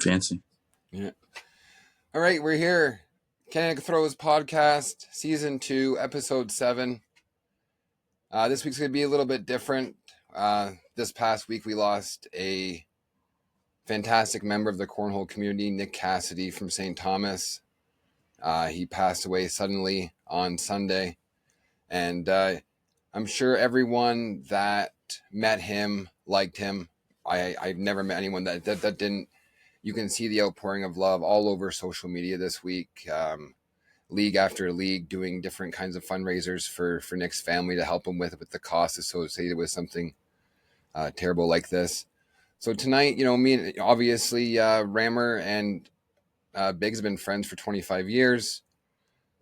Fancy. Yeah. All right, we're here. Canada Throws Podcast, Season 2, Episode 7. This week's going to be a little bit different. This past week, we lost a fantastic member of the cornhole community, Nick Cassidy from St. Thomas. He passed away suddenly on Sunday. And I'm sure everyone that met him liked him. I've never met anyone that didn't. You can see the outpouring of love all over social media this week. League after league doing different kinds of fundraisers for Nick's family to help him with the costs associated with something terrible like this. So tonight, me, obviously, Rammer and Biggs have been friends for 25 years.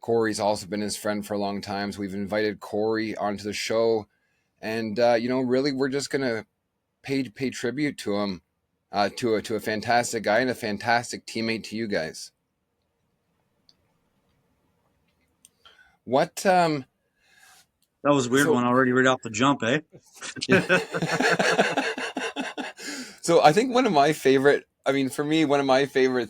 Cory's also been his friend for a long time. So we've invited Cory onto the show. And, really, we're just going to pay tribute to him. To a fantastic guy and a fantastic teammate to you guys. What that was a weird one already right off the jump, eh? Yeah. So I think one of my favorite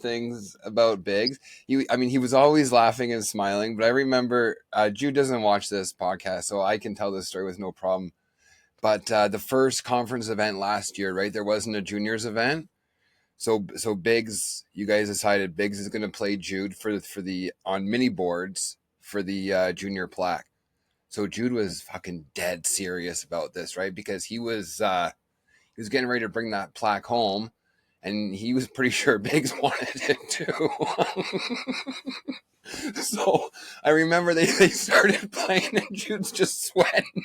things about Biggs, he was always laughing and smiling, but I remember Jude doesn't watch this podcast, so I can tell this story with no problem. But the first conference event last year, right? There wasn't a juniors event. So Biggs, you guys decided Biggs is going to play Jude for the on mini boards for the junior plaque. So Jude was fucking dead serious about this, right? Because he was getting ready to bring that plaque home, and he was pretty sure Biggs wanted it too. So I remember they started playing, and Jude's just sweating.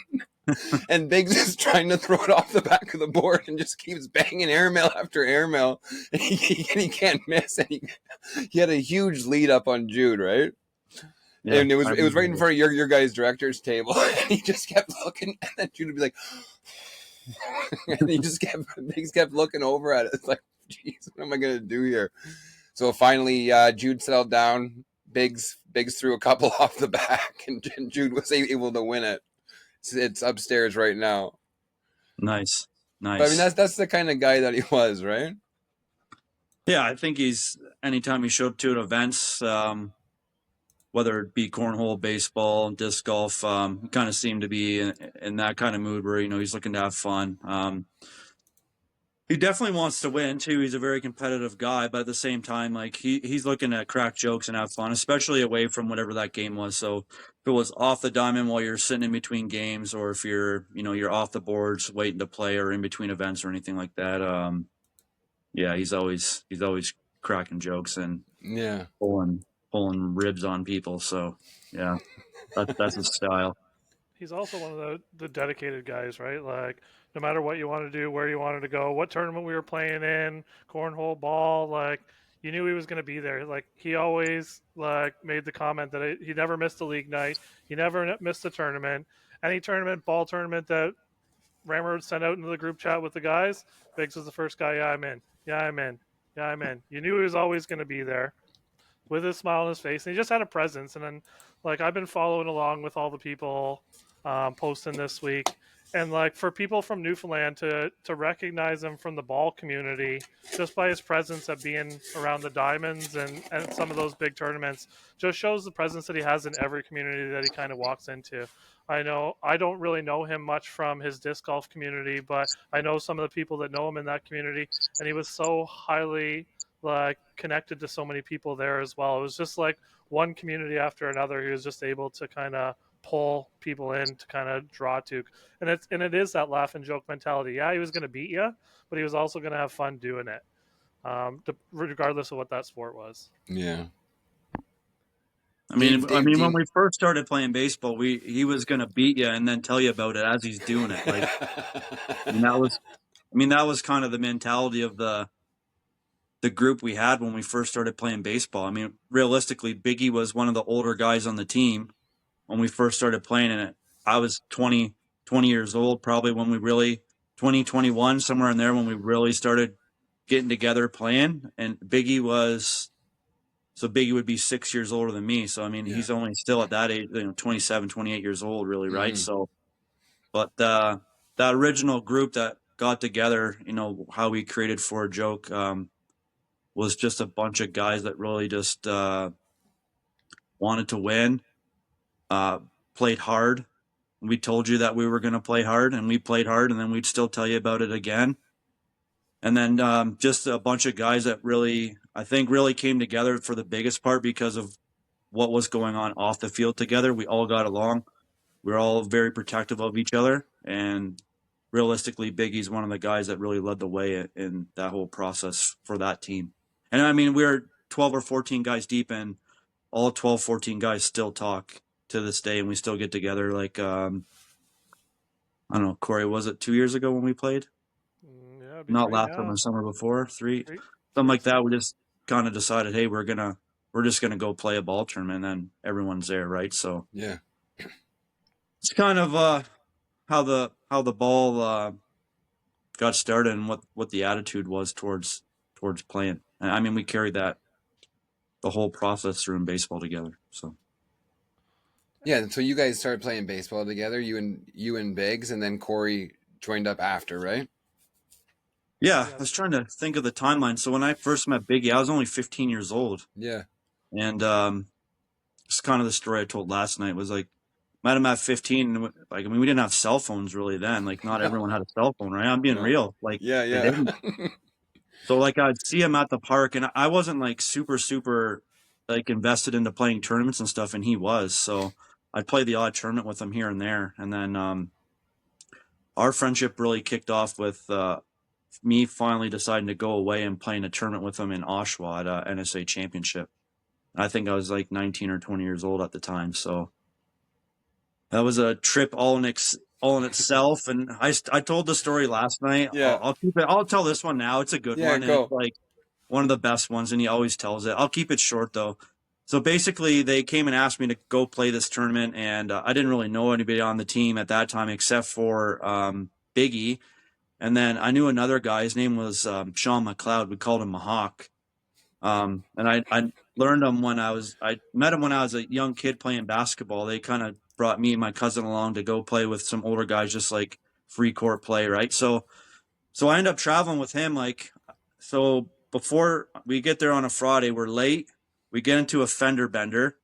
And Biggs is trying to throw it off the back of the board and just keeps banging airmail after airmail. And he can't miss. And he had a huge lead up on Jude, right? Yeah, and it was right in front of your guys' director's table. And he just kept looking, and then Jude would be like, and Biggs kept looking over at it. It's like, geez, what am I gonna do here? So finally, Jude settled down. Biggs threw a couple off the back, and Jude was able to win it. It's upstairs right now. Nice. But, I mean, that's the kind of guy that he was, right? Yeah, I think anytime he showed up to events, whether it be cornhole, baseball, disc golf, kind of seemed to be in that kind of mood where, he's looking to have fun. He definitely wants to win too. He's a very competitive guy, but at the same time, like he's looking to crack jokes and have fun, especially away from whatever that game was. So if it was off the diamond while you're sitting in between games, or if you're off the boards waiting to play, or in between events or anything like that, yeah, he's always cracking jokes and pulling ribs on people. So yeah, that's his style. He's also one of the dedicated guys, right? Like, no matter what you want to do, where you wanted to go, what tournament we were playing in, cornhole, ball, like, you knew he was going to be there. Like, he always, made the comment that he never missed a league night. He never missed a tournament. Any ball tournament that Rammer would send out into the group chat with the guys, Biggs was the first guy, yeah, I'm in. Yeah, I'm in. Yeah, I'm in. You knew he was always going to be there with a smile on his face. And he just had a presence. And then, I've been following along with all the people posting this week, and for people from Newfoundland to recognize him from the ball community just by his presence at being around the diamonds and some of those big tournaments just shows the presence that he has in every community that he kind of walks into. I know I don't really know him much from his disc golf community, but I know some of the people that know him in that community, and he was so highly connected to so many people there as well. It was just one community after another. He was just able to kind of pull people in to kind of draw to, and it is that laugh and joke mentality. Yeah, he was going to beat you, but he was also going to have fun doing it, regardless of what that sport was. Yeah. I mean, when we first started playing baseball, he was going to beat you and then tell you about it as he's doing it. That was kind of the mentality of the group we had when we first started playing baseball. I mean, realistically, Biggie was one of the older guys on the team when we first started playing in it. I was 20 years old, probably when we really, 21, somewhere in there, when we really started getting together playing. And Biggie would be 6 years older than me. So, I mean, he's only still at that age, 27, 28 years old, really, right? Mm-hmm. So, but that original group that got together, how we created For a Joke, was just a bunch of guys that really just wanted to win, played hard. We told you that we were going to play hard, and we played hard, and then we'd still tell you about it again. And then just a bunch of guys that really, I think, really came together for the biggest part because of what was going on off the field together. We all got along. We were all very protective of each other. And realistically, Biggie's one of the guys that really led the way in that whole process for that team. And I mean, we're 12 or 14 guys deep, and all 12, 14 guys still talk to this day, and we still get together. Like, I don't know, Cory, was it 2 years ago when we played? Yeah, it'd be Not three last now. summer, summer before, Three- something like that. We just kind of decided, hey, we're just gonna go play a ball tournament, and then everyone's there, right? So Yeah. it's kind of how the ball got started and what the attitude was towards playing. I mean, we carried that the whole process through in baseball together. So Yeah, so you guys started playing baseball together, you and Biggs, and then Cory joined up after, right? yeah, Yeah. I was trying to think of the timeline. So when I first met Biggie, I was only 15 years old. Yeah. And it's kind of the story I told last night was like, met him at 15. And like, I mean, we didn't have cell phones really then. Like, not everyone had a cell phone, right? I'm being No. real. Like, Yeah, they yeah. didn't. So like, I'd see him at the park, and I wasn't like super like invested into playing tournaments and stuff, and he was. So I'd play the odd tournament with him here and there, and then our friendship really kicked off with me finally deciding to go away and playing a tournament with him in Oshawa at a NSA championship. I think I was like 19 or 20 years old at the time. So that was a trip all in itself. And I told the story last night. Yeah. I'll keep it. I'll tell this one now. It's a good Yeah, one. go. And it's like one of the best ones. And he always tells it. I'll keep it short though. So basically they came and asked me to go play this tournament. And I didn't really know anybody on the team at that time, except for Biggie. And then I knew another guy. His name was Sean McLeod. We called him Mahawk. And I learned him I met him when I was a young kid playing basketball. They kind of brought me and my cousin along to go play with some older guys, just like free court play, right? So I ended up traveling with him. Like, so before we get there on a Friday, we're late. We get into a fender bender.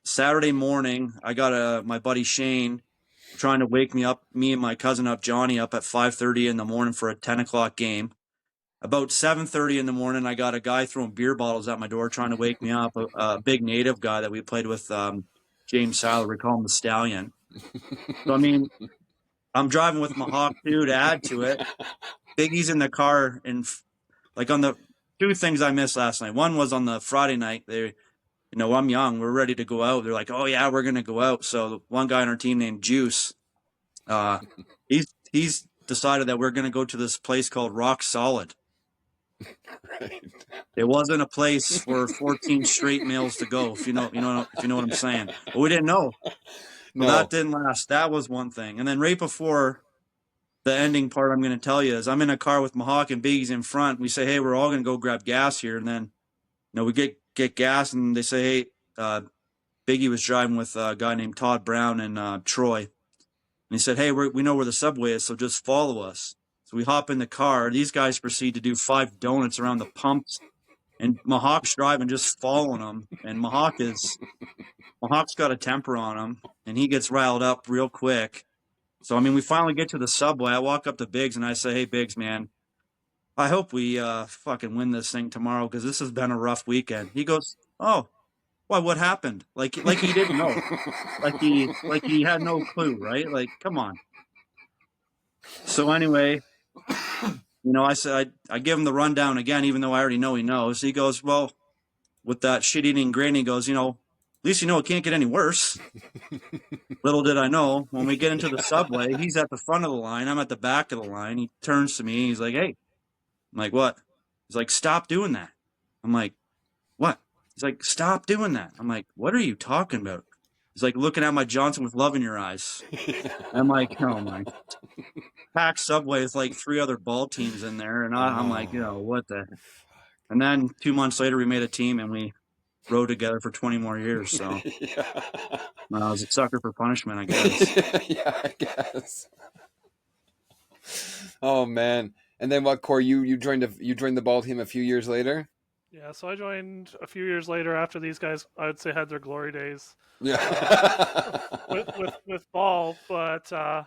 Saturday morning, I got my buddy Shane trying to wake me and my cousin Johnny up at 5:30 in the morning for a 10 o'clock game. About 7:30 in the morning, I got a guy throwing beer bottles at my door trying to wake me up, a big native guy that we played with, James Seiler. We call him the Stallion. So, I mean, I'm driving with Mahawk too to add to it. Biggie's in the car, and like on the two things I missed last night. One was on the Friday night. I'm young. We're ready to go out. They're like, oh, yeah, we're going to go out. So one guy on our team named Juice, he's decided that we're going to go to this place called Rock Solid. Right. It wasn't a place for 14 straight males to go, if you know what I'm saying. But we didn't know. No. Well, that didn't last. That was one thing. And then right before the ending part I'm going to tell you is I'm in a car with Mahawk and Biggie's in front. We say, hey, we're all going to go grab gas here. And then, we get gas, and they say, hey, Biggie was driving with a guy named Todd Brown and Troy. And he said, hey, we know where the subway is, so just follow us. So we hop in the car. These guys proceed to do 5 donuts around the pumps, and Mahawk's driving, just following them. And Mahawk's got a temper on him, and he gets riled up real quick. So, I mean, we finally get to the subway. I walk up to Biggs, and I say, hey, Biggs, man, I hope we fucking win this thing tomorrow because this has been a rough weekend. He goes, oh, why, what happened? Like he didn't know. like he had no clue, right? Like, come on. So anyway, I said, I give him the rundown again, even though I already know he knows. He goes, well, with that shit-eating grin, he goes, at least it can't get any worse. Little did I know, when we get into the subway, he's at the front of the line. I'm at the back of the line. He turns to me. He's like, hey. I'm like, what? He's like, stop doing that. I'm like, what? He's like, stop doing that. I'm like, what are you talking about? He's like, looking at my Johnson with love in your eyes. I'm like, oh my. Packed subway with like 3 other ball teams in there. And I'm like, what the. And then 2 months later, we made a team and we rode together for 20 more years. So Yeah. I was a sucker for punishment, I guess. Yeah, I guess. Oh man. And then what, Cory, you joined the ball team a few years later? Yeah, so I joined a few years later after these guys, I'd say, had their glory days Yeah. with ball. But I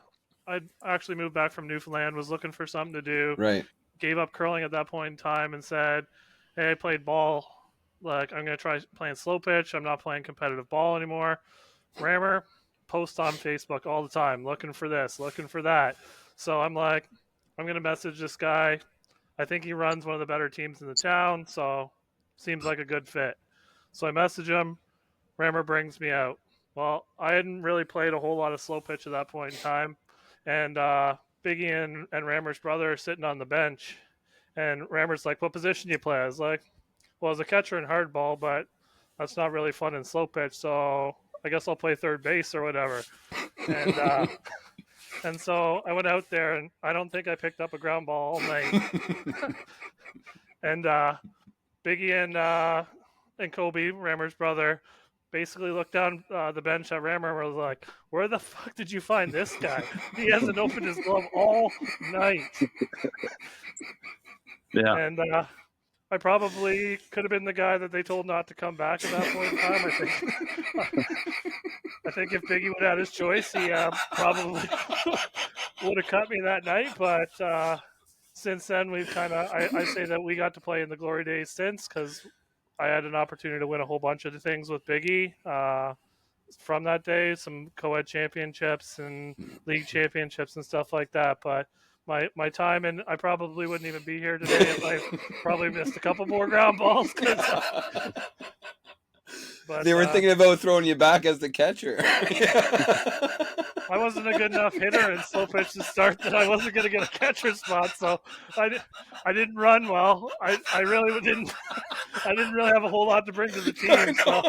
actually moved back from Newfoundland, was looking for something to do, Right. gave up curling at that point in time, and said, "Hey, I played ball. Like, I'm gonna try playing slow pitch. I'm not playing competitive ball anymore." Rammer post on Facebook all the time, looking for this, looking for that. So I'm like, I'm gonna message this guy. I think he runs one of the better teams in the town, so seems like a good fit. So I message him. Rammer brings me out. Well, I hadn't really played a whole lot of slow pitch at that point in time, and Biggie and Rammer's brother are sitting on the bench, and Rammer's like, "What position do you play?" I was like, "Well, as a catcher in hardball, but that's not really fun in slow pitch, so I guess I'll play third base or whatever." And and so I went out there, and I don't think I picked up a ground ball all night. And Biggie and Kobe, Rammer's brother, basically looked down the bench at Rammer and was like, "Where the fuck did you find this guy? He hasn't opened his glove all night." Yeah. And I probably could have been the guy that they told not to come back at that point in time. I think if Biggie would have had his choice, he probably would have cut me that night. But since then, we've kind of, I say that we got to play in the glory days since, because I had an opportunity to win a whole bunch of things with Biggie from that day, some co-ed championships and league championships and stuff like that. But my time, and I probably wouldn't even be here today if I probably missed a couple more ground balls. But They were thinking about throwing you back as the catcher. I wasn't a good enough hitter in slow pitch to start that I wasn't going to get a catcher spot, so I didn't run well. I really didn't. I didn't really have a whole lot to bring to the team. So.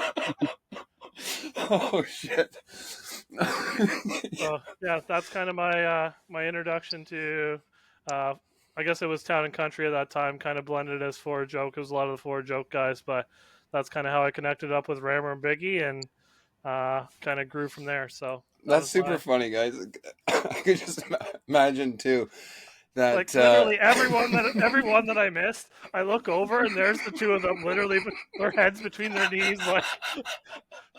Oh shit! So yeah, that's kind of my introduction to. I guess it was Town and Country at that time, kind of blended as Four Joke. It was a lot of the Four Joke guys, but that's kind of how I connected up with Rammer and Biggie, and kind of grew from there. So that's super funny, guys. I could just imagine too that like literally everyone that I missed, I look over and there's the two of them, literally their heads between their knees, like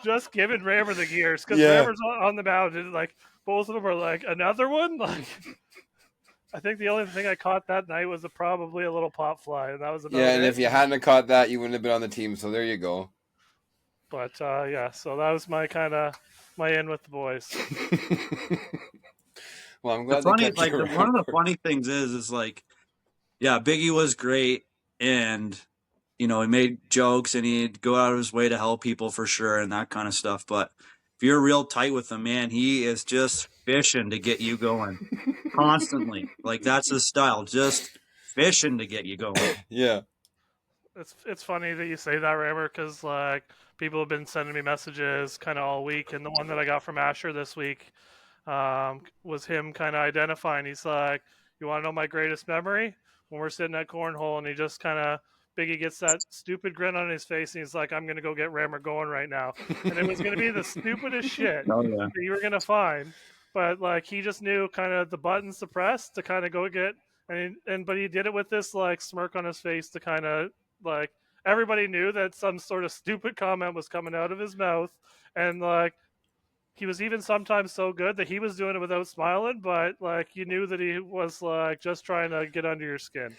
just giving Rammer the gears, because Rammer's on the mound, and like both of them are like, "Another one." Like, I think the only thing I caught that night was probably a little pop fly, and that was about and it. if you hadn't caught that, you wouldn't have been on the team. So there you go. But yeah, so that was my in with the boys. Well, I'm glad. One of the funny things is like, yeah, Biggie was great, and he made jokes and he'd go out of his way to help people for sure and that kind of stuff. But if you're real tight with him, man, he is just fishing to get you going constantly. Like, that's his style, just fishing to get you going. Yeah. It's funny that you say that, Rammer, because like people have been sending me messages kind of all week, and the one that I got from Asher this week was him kind of identifying. He's like, "You want to know my greatest memory? When we're sitting at cornhole," and he just kind of, Biggie gets that stupid grin on his face, and he's like, "I'm going to go get Rammer going right now." And it was going to be the stupidest shit that you were going to find. But like, he just knew kind of the buttons to press to kind of go get, but he did it with this like smirk on his face to kind of like, everybody knew that some sort of stupid comment was coming out of his mouth. And like, he was even sometimes so good that he was doing it without smiling, but like, you knew that he was like just trying to get under your skin.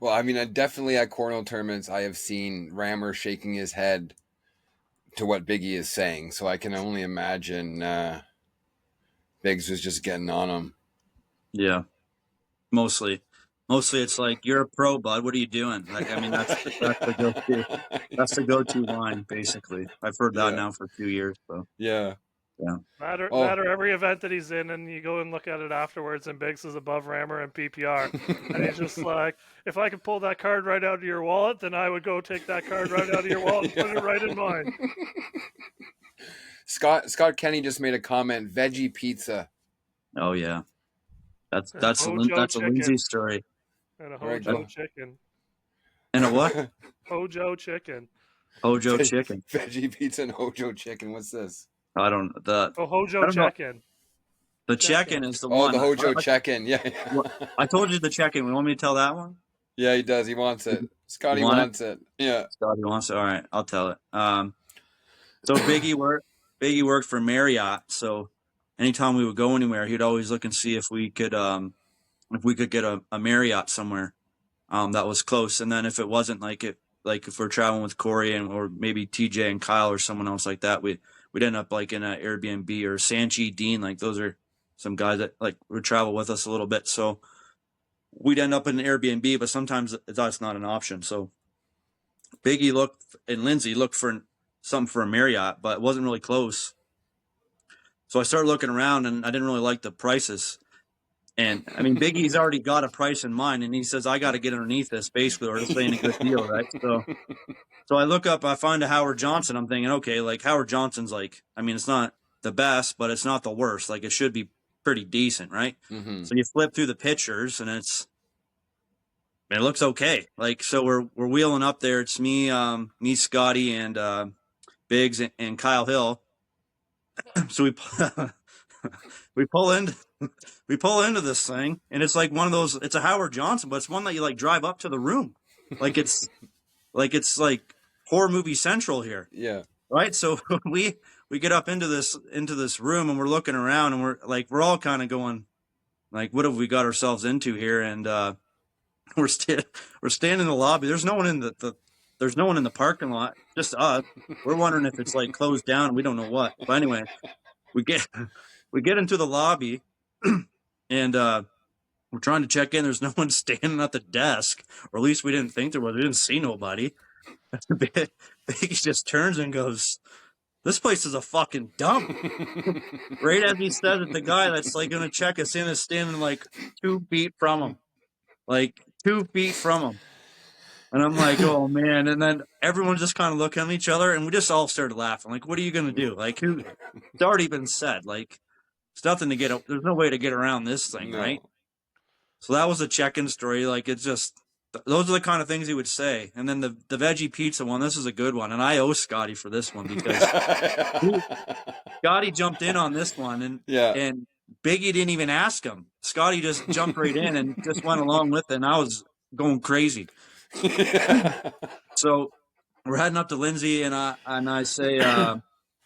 Well, I mean, definitely at cornhole tournaments, I have seen Rammer shaking his head to what Biggie is saying. So I can only imagine Biggs was just getting on him. Yeah, mostly it's like, "You're a pro, bud. What are you doing?" Like, I mean, that's the go-to line, basically. I've heard that now for a few years. So yeah. Matter every event that he's in, and you go and look at it afterwards, and Biggs is above Rammer and PPR, and he's just like, "If I could pull that card right out of your wallet, then I would go take that card right out of your wallet and put it right in mine." Scott Kenny just made a comment: veggie pizza. Oh yeah, that's a Lindsay story. And a Hojo chicken. And a what? Hojo chicken. Hojo chicken. Veggie pizza and Hojo chicken. What's this? I don't. Hojo check-in. The check-in is the one. Oh, the Hojo check-in. Yeah. I told you the check-in. You want me to tell that one? Yeah, he does. He wants it. Scotty want it? wants it. Yeah. Scotty wants it. All right, I'll tell it. So Biggie worked for Marriott. So anytime we would go anywhere, he'd always look and see if we could get a Marriott somewhere that was close. And then if it wasn't like if we're traveling with Cory or maybe TJ and Kyle or someone else like that, we'd end up like in an Airbnb or Sanchi Dean. Like those are some guys that like would travel with us a little bit. So we'd end up in an Airbnb, but sometimes that's not an option. So Biggie and Lindsay looked for something for a Marriott, but it wasn't really close. So I started looking around and I didn't really like the prices. And I mean, Biggie's already got a price in mind and he says, I got to get underneath this basically, or this ain't a good deal. Right. So I look up, I find a Howard Johnson. I'm thinking, okay, like Howard Johnson's like, I mean, it's not the best, but it's not the worst. Like it should be pretty decent. Right. Mm-hmm. So you flip through the pictures and it looks okay. Like, so we're wheeling up there. It's me, Scotty and, Biggs and Kyle Hill. So we pull into this thing and it's like one of those, it's a Howard Johnson, but it's one that you like drive up to the room. Like it's like horror movie central here. Yeah. Right. So we get up into this room and we're looking around and we're all kind of going like, what have we got ourselves into here? And, we're standing in the lobby. There's no one in there's no one in the parking lot, just us. We're wondering if it's like closed down. We don't know what. But anyway, we get into the lobby and we're trying to check in. There's no one standing at the desk, or at least we didn't think there was. We didn't see nobody. Biggie just turns and goes, this place is a fucking dump. Right as he says it, the guy that's like going to check us in is standing like 2 feet from him. Like 2 feet from him. And I'm like, oh man. And then everyone just kind of looked at each other and we just all started laughing. Like, what are you going to do? Like, it's already been said. Like, it's nothing to there's no way to get around this thing, No. right? So that was a check-in story. Like, it's just, those are the kind of things he would say. And then the veggie pizza one, this is a good one. And I owe Scotty for this one because Scotty jumped in on this one and Biggie didn't even ask him. Scotty just jumped right in and just went along with it. And I was going crazy. So we're heading up to Lindsay and I say,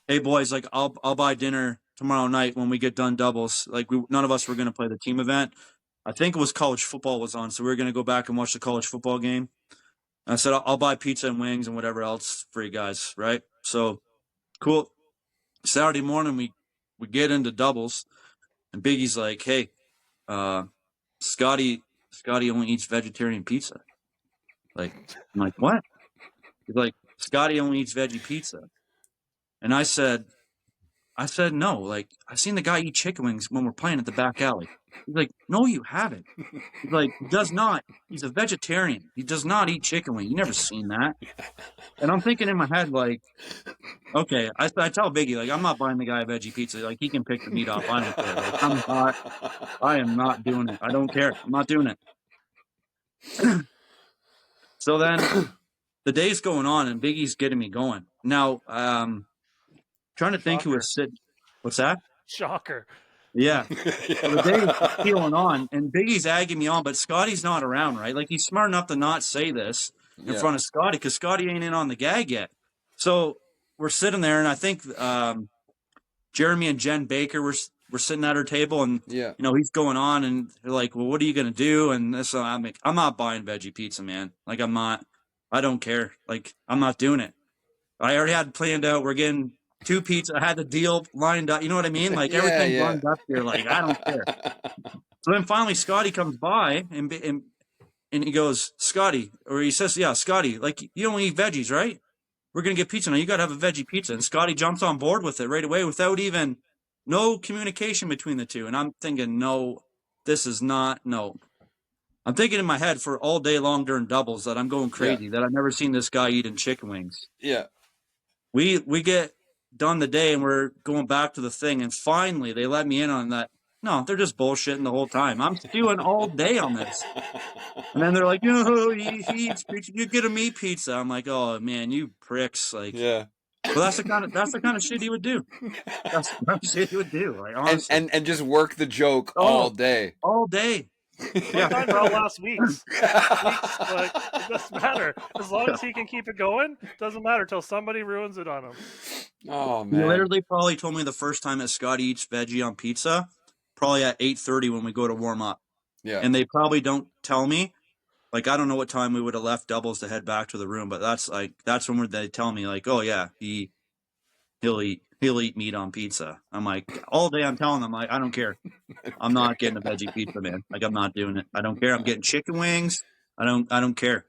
hey boys, like I'll buy dinner tomorrow night when we get done doubles. Like none of us were going to play the team event. I think it was college football was on. So we were going to go back and watch the college football game. And I said, I'll buy pizza and wings and whatever else for you guys. Right. So cool. Saturday morning, we get into doubles and Biggie's like, hey, Scotty only eats vegetarian pizza. Like, I'm like, what? He's like, Scotty only eats veggie pizza. And I said, no, like, I've seen the guy eat chicken wings when we're playing at the back alley. He's like, no, you haven't. He's like, he does not. He's a vegetarian. He does not eat chicken wings. You never seen that. And I'm thinking in my head, like, okay, I tell Biggie, like, I'm not buying the guy a veggie pizza. Like, he can pick the meat off. I don't care. Like, I am not doing it. I don't care. I'm not doing it. So then the day's going on and Biggie's getting me going. Now, trying to think who was sitting. What's that? Shocker. Yeah. So the day's peeling on and Biggie's egging me on, but Scotty's not around, right? Like he's smart enough to not say this in front of Scotty because Scotty ain't in on the gag yet. So we're sitting there and I think Jeremy and Jen Baker were sitting at her table and you know he's going on and they're like, well, what are you gonna do? And this I'm like, I'm not buying veggie pizza, man. Like I don't care. Like I'm not doing it. I already had planned out. We're getting 2 pizzas. I had the deal lined up. You know what I mean? Like everything lined up here. Like I don't care. So then finally Scotty comes by and he goes, Scotty, or he says, yeah, Scotty, like you don't eat veggies, right? We're going to get pizza now. You got to have a veggie pizza. And Scotty jumps on board with it right away without even no communication between the two. And I'm thinking, no, this is not, no. I'm thinking in my head for all day long during doubles that I'm going crazy, that I've never seen this guy eating chicken wings. Yeah. We get done the day and we're going back to the thing. And finally they let me in on that. No, they're just bullshitting the whole time. I'm stewing all day on this. And then they're like, he eats pizza. You get a meat pizza. I'm like, oh man, you pricks. Like, yeah. But that's the kind of shit he would do. That's the kind of shit he would do. Like honestly. And just work the joke all day. All day. Sometimes they'll last weeks. Like, it doesn't matter. As long as he can keep it going, doesn't matter till somebody ruins it on him. Oh He man. literally probably told me the first time that Scotty eats veggie on pizza, probably at 8:30 when we go to warm up. Yeah. And they probably don't tell me. Like, I don't know what time we would have left doubles to head back to the room, but that's when they tell me, like, oh yeah, he'll eat meat on pizza. I'm like, all day I'm telling them, like, I don't care. I'm not getting a veggie pizza, man. Like, I'm not doing it. I don't care. I'm getting chicken wings. I don't care.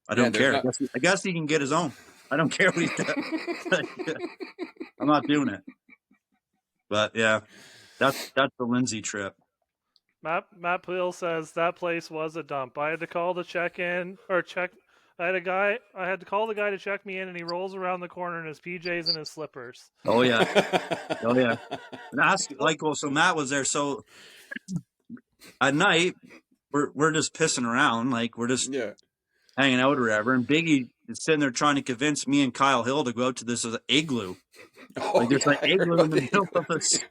I don't care. Not... I guess he can get his own. I don't care what he's done. I'm not doing it. But yeah, that's the Lindsay trip. Matt Peel says that place was a dump. I had to call the I had to call the guy to check me in, and he rolls around the corner in his PJs and his slippers. Oh yeah, oh yeah. And ask so Matt was there. So at night, we're just pissing around, like we're just hanging out or whatever. And Biggie is sitting there trying to convince me and Kyle Hill to go out to this igloo. Like there's igloo in the middle of this.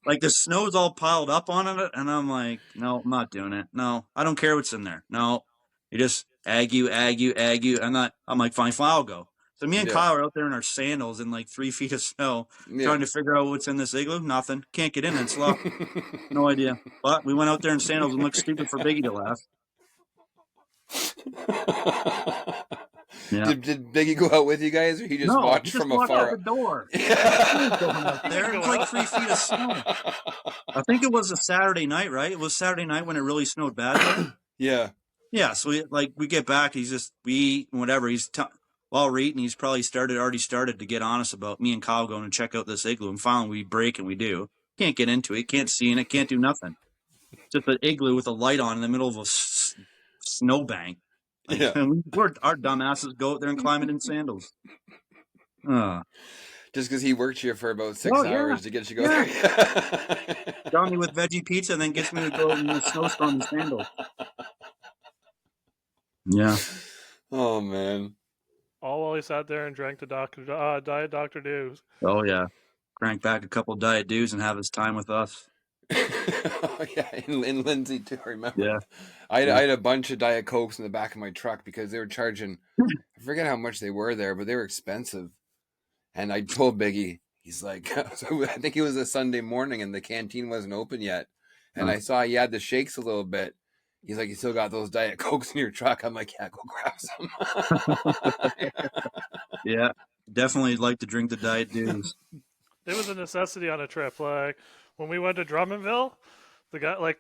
Like the snow's all piled up on it, and I'm like, no, I'm not doing it. No, I don't care what's in there. No, you just ag you. I'm like, fine, I'll go. So me and Kyle are out there in our sandals in like 3 feet of snow, trying to figure out what's in this igloo. Nothing. Can't get in. It's locked. No idea. But we went out there in sandals and looked stupid for Biggie to laugh. Yeah. Did Biggie go out with you guys, or he just watched from afar? Out the door. There was like 3 feet of snow. I think it was a Saturday night, right? It was Saturday night when it really snowed bad. Yeah. Yeah. So we get back. We eat and whatever. While we're eating, he's probably already started to get honest about me and Kyle going to check out this igloo. And finally, we break and we do. Can't get into it. Can't see in it. Can't do nothing. Just an igloo with a light on in the middle of a snowbank. And our dumbasses go out there and climb it in sandals. Just because he worked here for about 6 hours to get you go there. Got me with veggie pizza and then gets me to go in the snowstorm in sandals. Yeah. Oh, man. All while he sat there and drank the Diet Dr. Dews. Oh, yeah. Crank back a couple Diet Dews and have his time with us. Oh, yeah, in Lindsay too, I remember. Yeah. I had a bunch of Diet Cokes in the back of my truck because they were charging, I forget how much they were there, but they were expensive. And I told Biggie, he's like, so I think it was a Sunday morning and the canteen wasn't open yet. And I saw he had the shakes a little bit. He's like, you still got those Diet Cokes in your truck? I'm like, yeah, go grab some. Yeah, definitely like to drink the Diet Dews. It was a necessity on a trip. Like when we went to Drummondville, the guy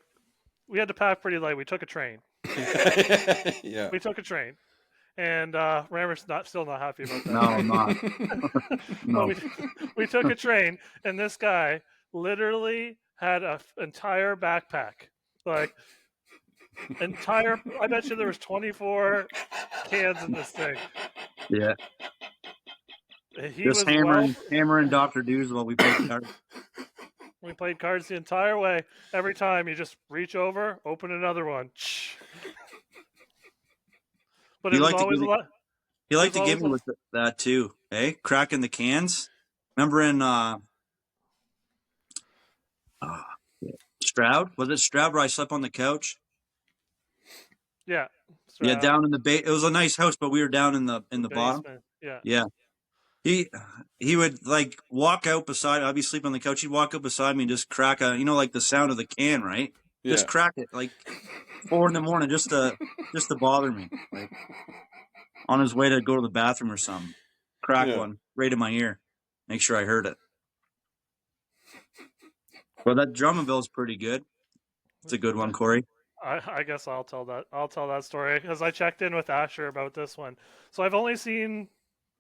we had to pack pretty light. We took a train. Yeah, we took a train, and Rammer's still not happy about that. No, I'm not. No. We took a train, and this guy literally had an entire backpack, I bet you there was 24 cans in this thing. Yeah. He just was hammering Dr. Dews while we played cards. We played cards the entire way. Every time you just reach over, open another one. But it was always a lot. He liked to give me with that too. Hey, cracking the cans. Remember in Stroud? Was it Stroud where I slept on the couch? Yeah. Stroud. Yeah, down in the it was a nice house, but we were down in the bottom. Yeah. Yeah. He would walk out beside. I'd be sleeping on the couch. He'd walk up beside me and just crack the sound of the can, right? Yeah. Just crack it 4 a.m. just to bother me. On his way to go to the bathroom or something. Crack one right in my ear. Make sure I heard it. Well, that Drummondville is pretty good. It's a good one, Cory. I guess I'll tell that story because I checked in with Asher about this one. So I've only seen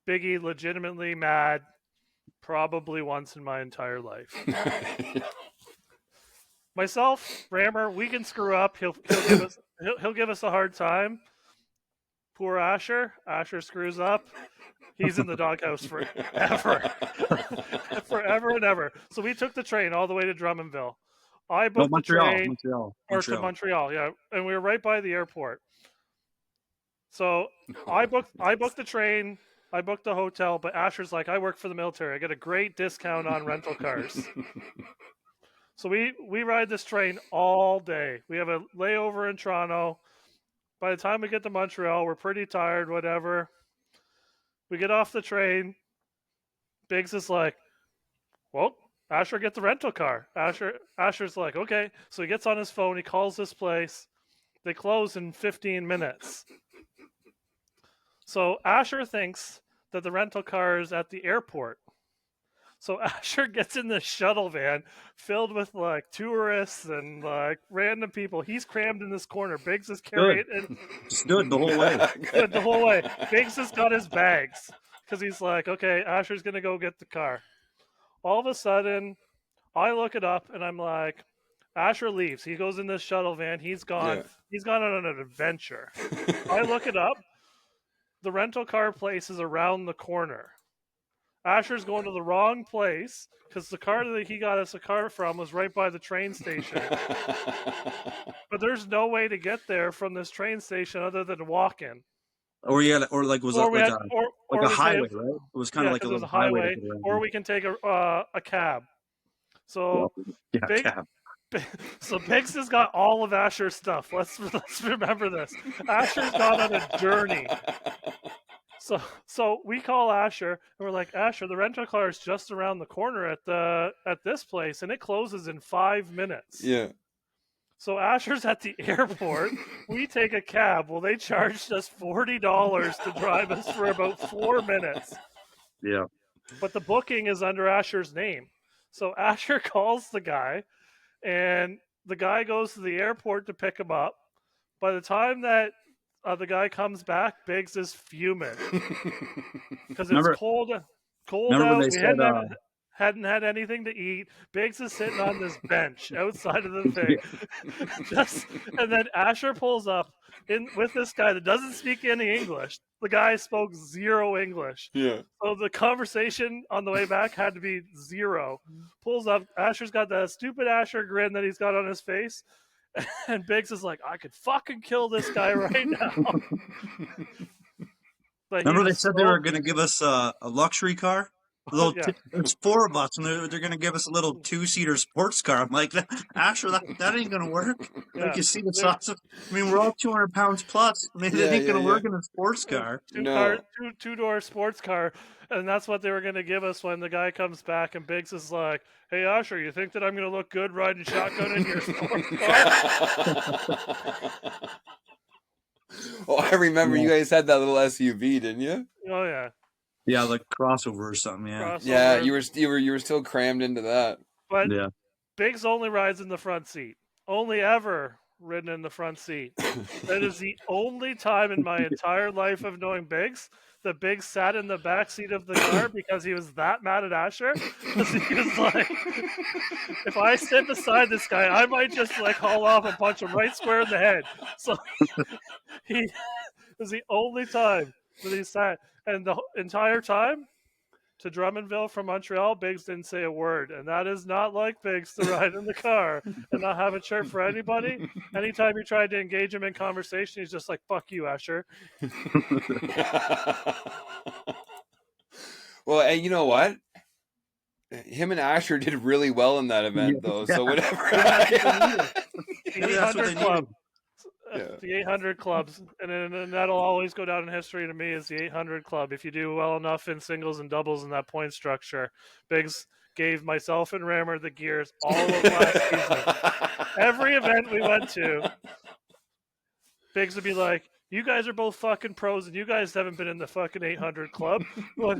Biggie legitimately mad probably once in my entire life. Myself, Rammer, we can screw up. He'll give us a hard time. Poor Asher screws up. He's in the doghouse forever. Forever and ever. So we took the train all the way to Drummondville. I booked the train to Montreal, yeah, and we were right by the airport. So I booked the train. I booked the hotel, but Asher's like, I work for the military. I get a great discount on rental cars. So we ride this train all day. We have a layover in Toronto. By the time we get to Montreal, we're pretty tired, whatever. We get off the train. Biggs is like, well, Asher, get the rental car. Asher's like, okay. So he gets on his phone. He calls this place. They close in 15 minutes. So Asher thinks that the rental car is at the airport. So Asher gets in this shuttle van filled with like tourists and like random people. He's crammed in this corner. Biggs is carrying it. Just do it the whole way. Good the whole way. Biggs has got his bags because he's like, okay, Asher's gonna go get the car. All of a sudden, I look it up and I'm like, Asher leaves. He goes in this shuttle van. He's gone. Yeah. He's gone on an adventure. I look it up. The rental car place is around the corner. Asher's going to the wrong place because the car that he got us a car from was right by the train station. But there's no way to get there from this train station other than walking. Or yeah, or like was Or it we like had, a or like we a say- highway, right? It was kind yeah, of like a 'cause it was little highway. to get or around. we can take a cab. So Yeah, Big- cab. So Biggs has got all of Asher's stuff. Let's remember this. Asher's gone on a journey. So we call Asher and we're like, Asher, the rental car is just around the corner at this place and it closes in 5 minutes. Yeah. So Asher's at the airport. We take a cab. Well, they charged us $40 to drive us for about 4 minutes. Yeah. But the booking is under Asher's name. So Asher calls the guy, and the guy goes to the airport to pick him up. By the time that the guy comes back, Biggs is fuming because it's Remember- cold Remember when out. they We said, hadn't had anything to eat. Biggs is sitting on this bench outside of the thing. And then Asher pulls up with this guy that doesn't speak any English. The guy spoke zero English. Yeah. So the conversation on the way back had to be zero. Pulls up. Asher's got that stupid Asher grin that he's got on his face. And Biggs is like, I could fucking kill this guy right now. But remember they said they were going to give us a luxury car? Yeah. There's 4 of us, and they're going to give us a little 2-seater sports car. I'm like, Asher, that ain't going to work. Yeah. Like, you see the size of, I mean, we're all 200 pounds plus. I mean, it ain't going to work in a sports car. Two-door sports car, and that's what they were going to give us when the guy comes back, and Biggs is like, hey, Asher, you think that I'm going to look good riding shotgun in your sports car? Oh, I remember you guys had that little SUV, didn't you? Oh, yeah. Yeah, like crossover or something, yeah. Crossover. Yeah, you were still crammed into that. But Yeah. Biggs only rides in the front seat. Only ever ridden in the front seat. That is the only time in my entire life of knowing Biggs that Biggs sat in the back seat of the car because he was that mad at Asher. Because he was like, if I sit beside this guy, I might just like haul off and punch him right square in the head. So he was the only time that he sat. And the entire time, to Drummondville from Montreal, Biggs didn't say a word. And that is not like Biggs to ride in the car and not have a shirt for anybody. Anytime you tried to engage him in conversation, he's just like, fuck you, Asher. Well, and you know what? Him and Asher did really well in that event, though. So whatever. The Maybe that's what 800 they Club. Yeah. The 800 clubs, and that'll always go down in history to me as the 800 club. If you do well enough in singles and doubles in that point structure, Biggs gave myself and Rammer the gears all of last season. Every event we went to, Biggs would be like, "You guys are both fucking pros, and you guys haven't been in the fucking 800 club." But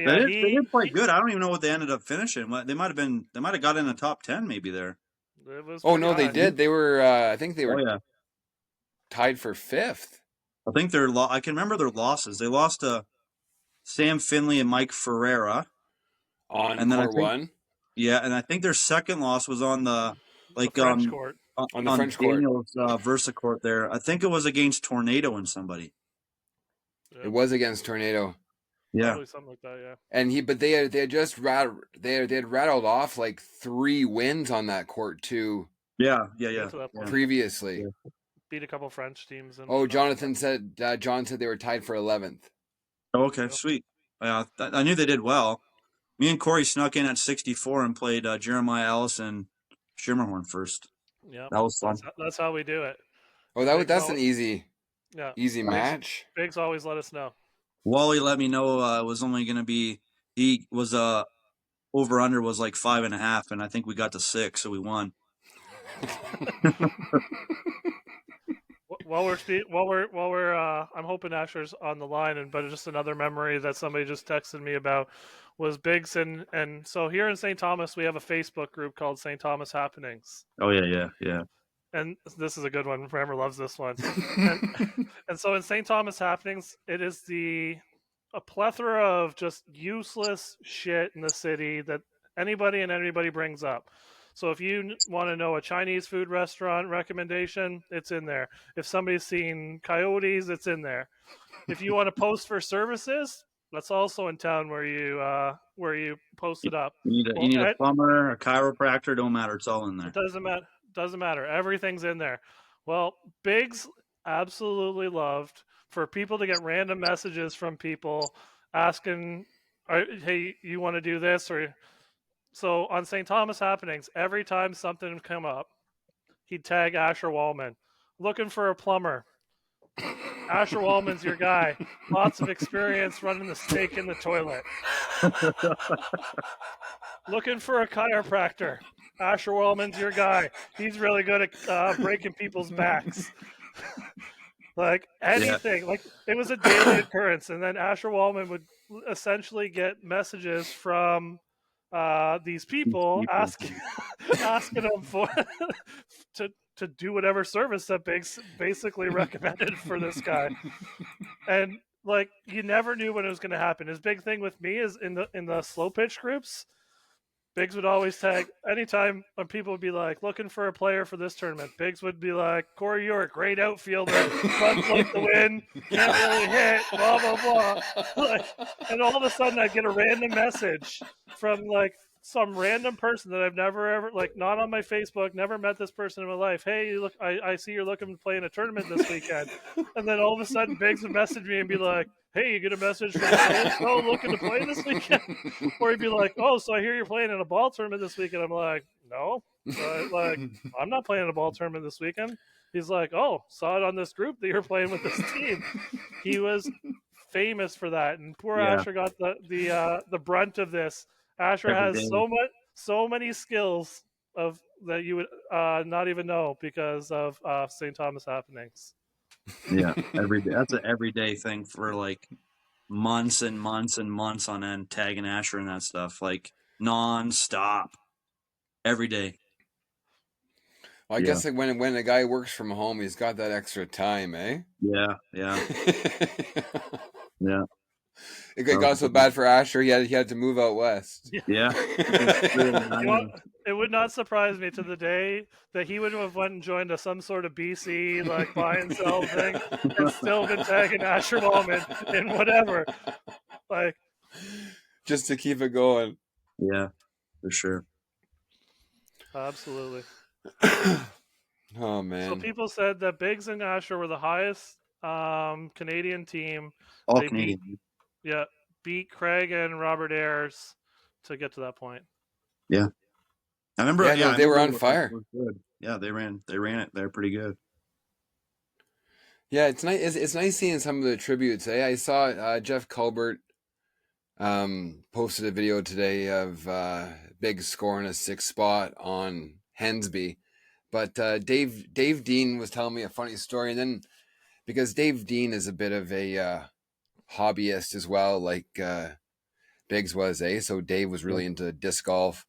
yeah, They did quite good. I don't even know what they ended up finishing. They might have got in the top 10 maybe there. it was Oh pretty no, they high. did. They were. I think they were Oh yeah. tied for 5th. I think I can remember their losses. They lost to Sam Finley and Mike Ferreira. On And then I court think- 1. Yeah, and I think their second loss was on the The French court. On the French court. Daniel's Versa court there. I think it was against Tornado and somebody. Yeah, It was against Tornado. Yeah. probably something like that. Yeah. And they had just rattled off like 3 wins on that court too Yeah. Get to that point. previously. Yeah. Beat a couple French teams. And Oh, John said they were tied for 11th. Oh, okay, sweet. Yeah, I knew they did well. Me and Cory snuck in at 64 and played Jeremiah Allison Shimmerhorn first. Yeah, That was fun. that's how we do it. Oh, that's an easy match. Biggs always let us know. Wally let me know it was only going to be, he was over under was like 5.5, and I think we got to 6, so we won. While we're I'm hoping Asher's on the line, but just another memory that somebody just texted me about was Biggs, and so here in St. Thomas we have a Facebook group called St. Thomas Happenings. Oh yeah. And this is a good one. Rammer loves this one. And so in St. Thomas Happenings, it is a plethora of just useless shit in the city that anybody and everybody brings up. So if you want to know a Chinese food restaurant recommendation, it's in there. If somebody's seen coyotes, it's in there. If you want to post for services, that's also in town where you post it up. You need a plumber, a chiropractor, don't matter. It's all in there. It doesn't matter. Everything's in there. Well, Biggs absolutely loved for people to get random messages from people asking, hey, you want to do this? Or so on St. Thomas Happenings, every time something would come up, he'd tag Asher Wallman, looking for a plumber. Asher Wallman's your guy. Lots of experience running the snake in the toilet. Looking for a chiropractor. Asher Wallman's your guy. He's really good at breaking people's backs. Like anything. Yeah. Like it was a daily occurrence. And then Asher Wallman would essentially get messages from these people asking them for to do whatever service that Biggs basically recommended for this guy. And like you never knew when it was going to happen. His big thing with me is in the slow pitch groups, Biggs would always tag anytime when people would be like looking for a player for this tournament. Biggs would be like, Cory Ewart, great outfielder, runs like the wind, can't really hit, blah blah blah. Like, and all of a sudden I'd get a random message from like some random person that I've never ever, like, not on my Facebook, never met this person in my life. Hey, look, I see you're looking to play in a tournament this weekend. And then all of a sudden Biggs would message me and be like, hey, you get a message from oh, looking to play this weekend? Or he'd be like, oh, so I hear you're playing in a ball tournament this weekend. I'm like, no, I'm not playing in a ball tournament this weekend. He's like, oh, saw it on this group that you're playing with this team. He was famous for that. And poor Asher got the brunt of this. Asher has so many skills that you would not even know because of St. Thomas Happenings. Yeah, every day. That's an everyday thing for like months and months and months on end, tagging Asher and that stuff, like non-stop, every day. Well, I guess like when a guy works from home, he's got that extra time, eh? Yeah. Yeah. It got so bad for Asher, he had to move out west. Yeah. It would not surprise me to the day that he would have went and joined some sort of BC like buy and sell thing and still been tagging Asher Wallman in whatever. Like just to keep it going. Yeah, for sure. Absolutely. Oh man. So people said that Biggs and Asher were the highest Canadian team. All Canadian. Beat Craig and Robert Ayers to get to that point. Yeah. I remember they were on fire. Yeah, they ran it. They're pretty good. Yeah, it's nice. It's nice seeing some of the tributes. I saw Geoff Colbert posted a video today of Biggs scoring a 6th spot on Hensby, but Dave Dean was telling me a funny story, and then because Dave Dean is a bit of a hobbyist as well, like Biggs was, so Dave was really into disc golf.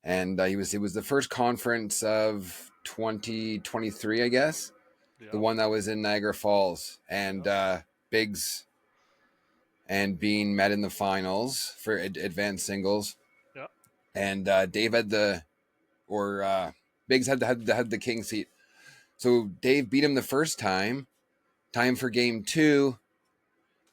And it was the first conference of 2023, I guess. Yeah. The one that was in Niagara Falls. And Biggs and Bean met in the finals for advanced singles. Yeah. And Dave had Biggs had the king seat. So Dave beat him the first time. Time for game 2.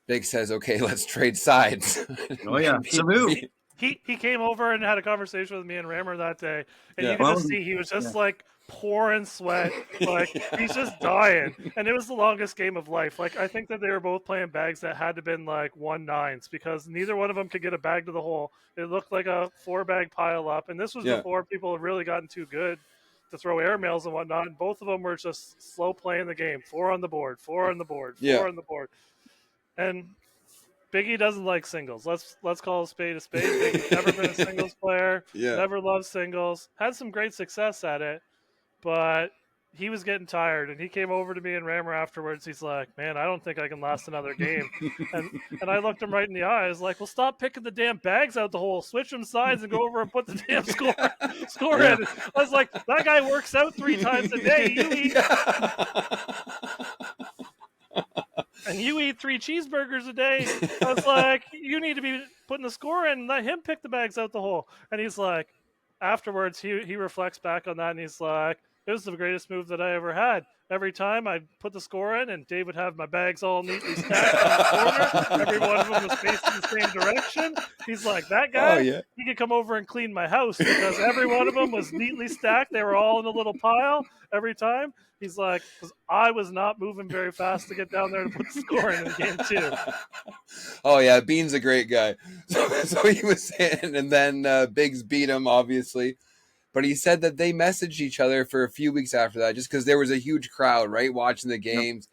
Biggs says, okay, let's trade sides. Oh, yeah. It's a move. He came over and had a conversation with me and Rammer that day, and you could just see he was just like pouring sweat. Like, he's just dying. And it was the longest game of life. Like, I think that they were both playing bags that had to have been like 1-9s because neither one of them could get a bag to the hole. It looked like a 4-bag pile up. And this was before people had really gotten too good to throw airmails and whatnot. And both of them were just slow playing the game. 4 on the board, 4 on the board, 4 on the board. And Biggie doesn't like singles. Let's call a spade a spade. Biggie's never been a singles player. Never loved singles. Had some great success at it, but he was getting tired. And he came over to me and Rammer afterwards. He's like, "Man, I don't think I can last another game." and I looked him right in the eyes, like, "Well, stop picking the damn bags out the hole. Switch them sides and go over and put the damn score in." I was like, "That guy works out 3 times a day. You eat 3 cheeseburgers a day." I was like, "You need to be putting the score in and let him pick the bags out the hole." And he's like, afterwards, he reflects back on that and he's like, "It was the greatest move that I ever had. Every time I'd put the score in and Dave would have my bags all neatly stacked on the corner. Every one of them was facing the same direction." He's like, "That guy, he could come over and clean my house because every one of them was neatly stacked. They were all in a little pile every time." He's like, "Because I was not moving very fast to get down there to put the score in game 2. Oh yeah, Bean's a great guy. So he was saying, and then Biggs beat him, obviously. But he said that they messaged each other for a few weeks after that, just because there was a huge crowd, right, watching the games,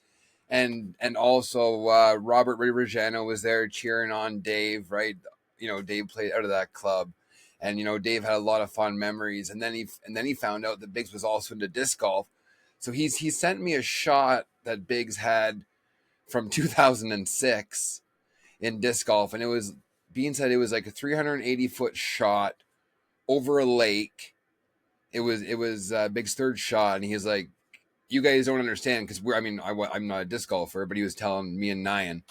and also Robert Reggiano was there cheering on Dave, right? You know, Dave played out of that club, and you know, Dave had a lot of fond memories. And then he found out that Biggs was also into disc golf, so he sent me a shot that Biggs had from 2006 in disc golf, and Bean said it was like a 380-foot shot over a lake. It was Big's third shot, and he's like, "You guys don't understand because I'm not a disc golfer," but he was telling me and Nyan,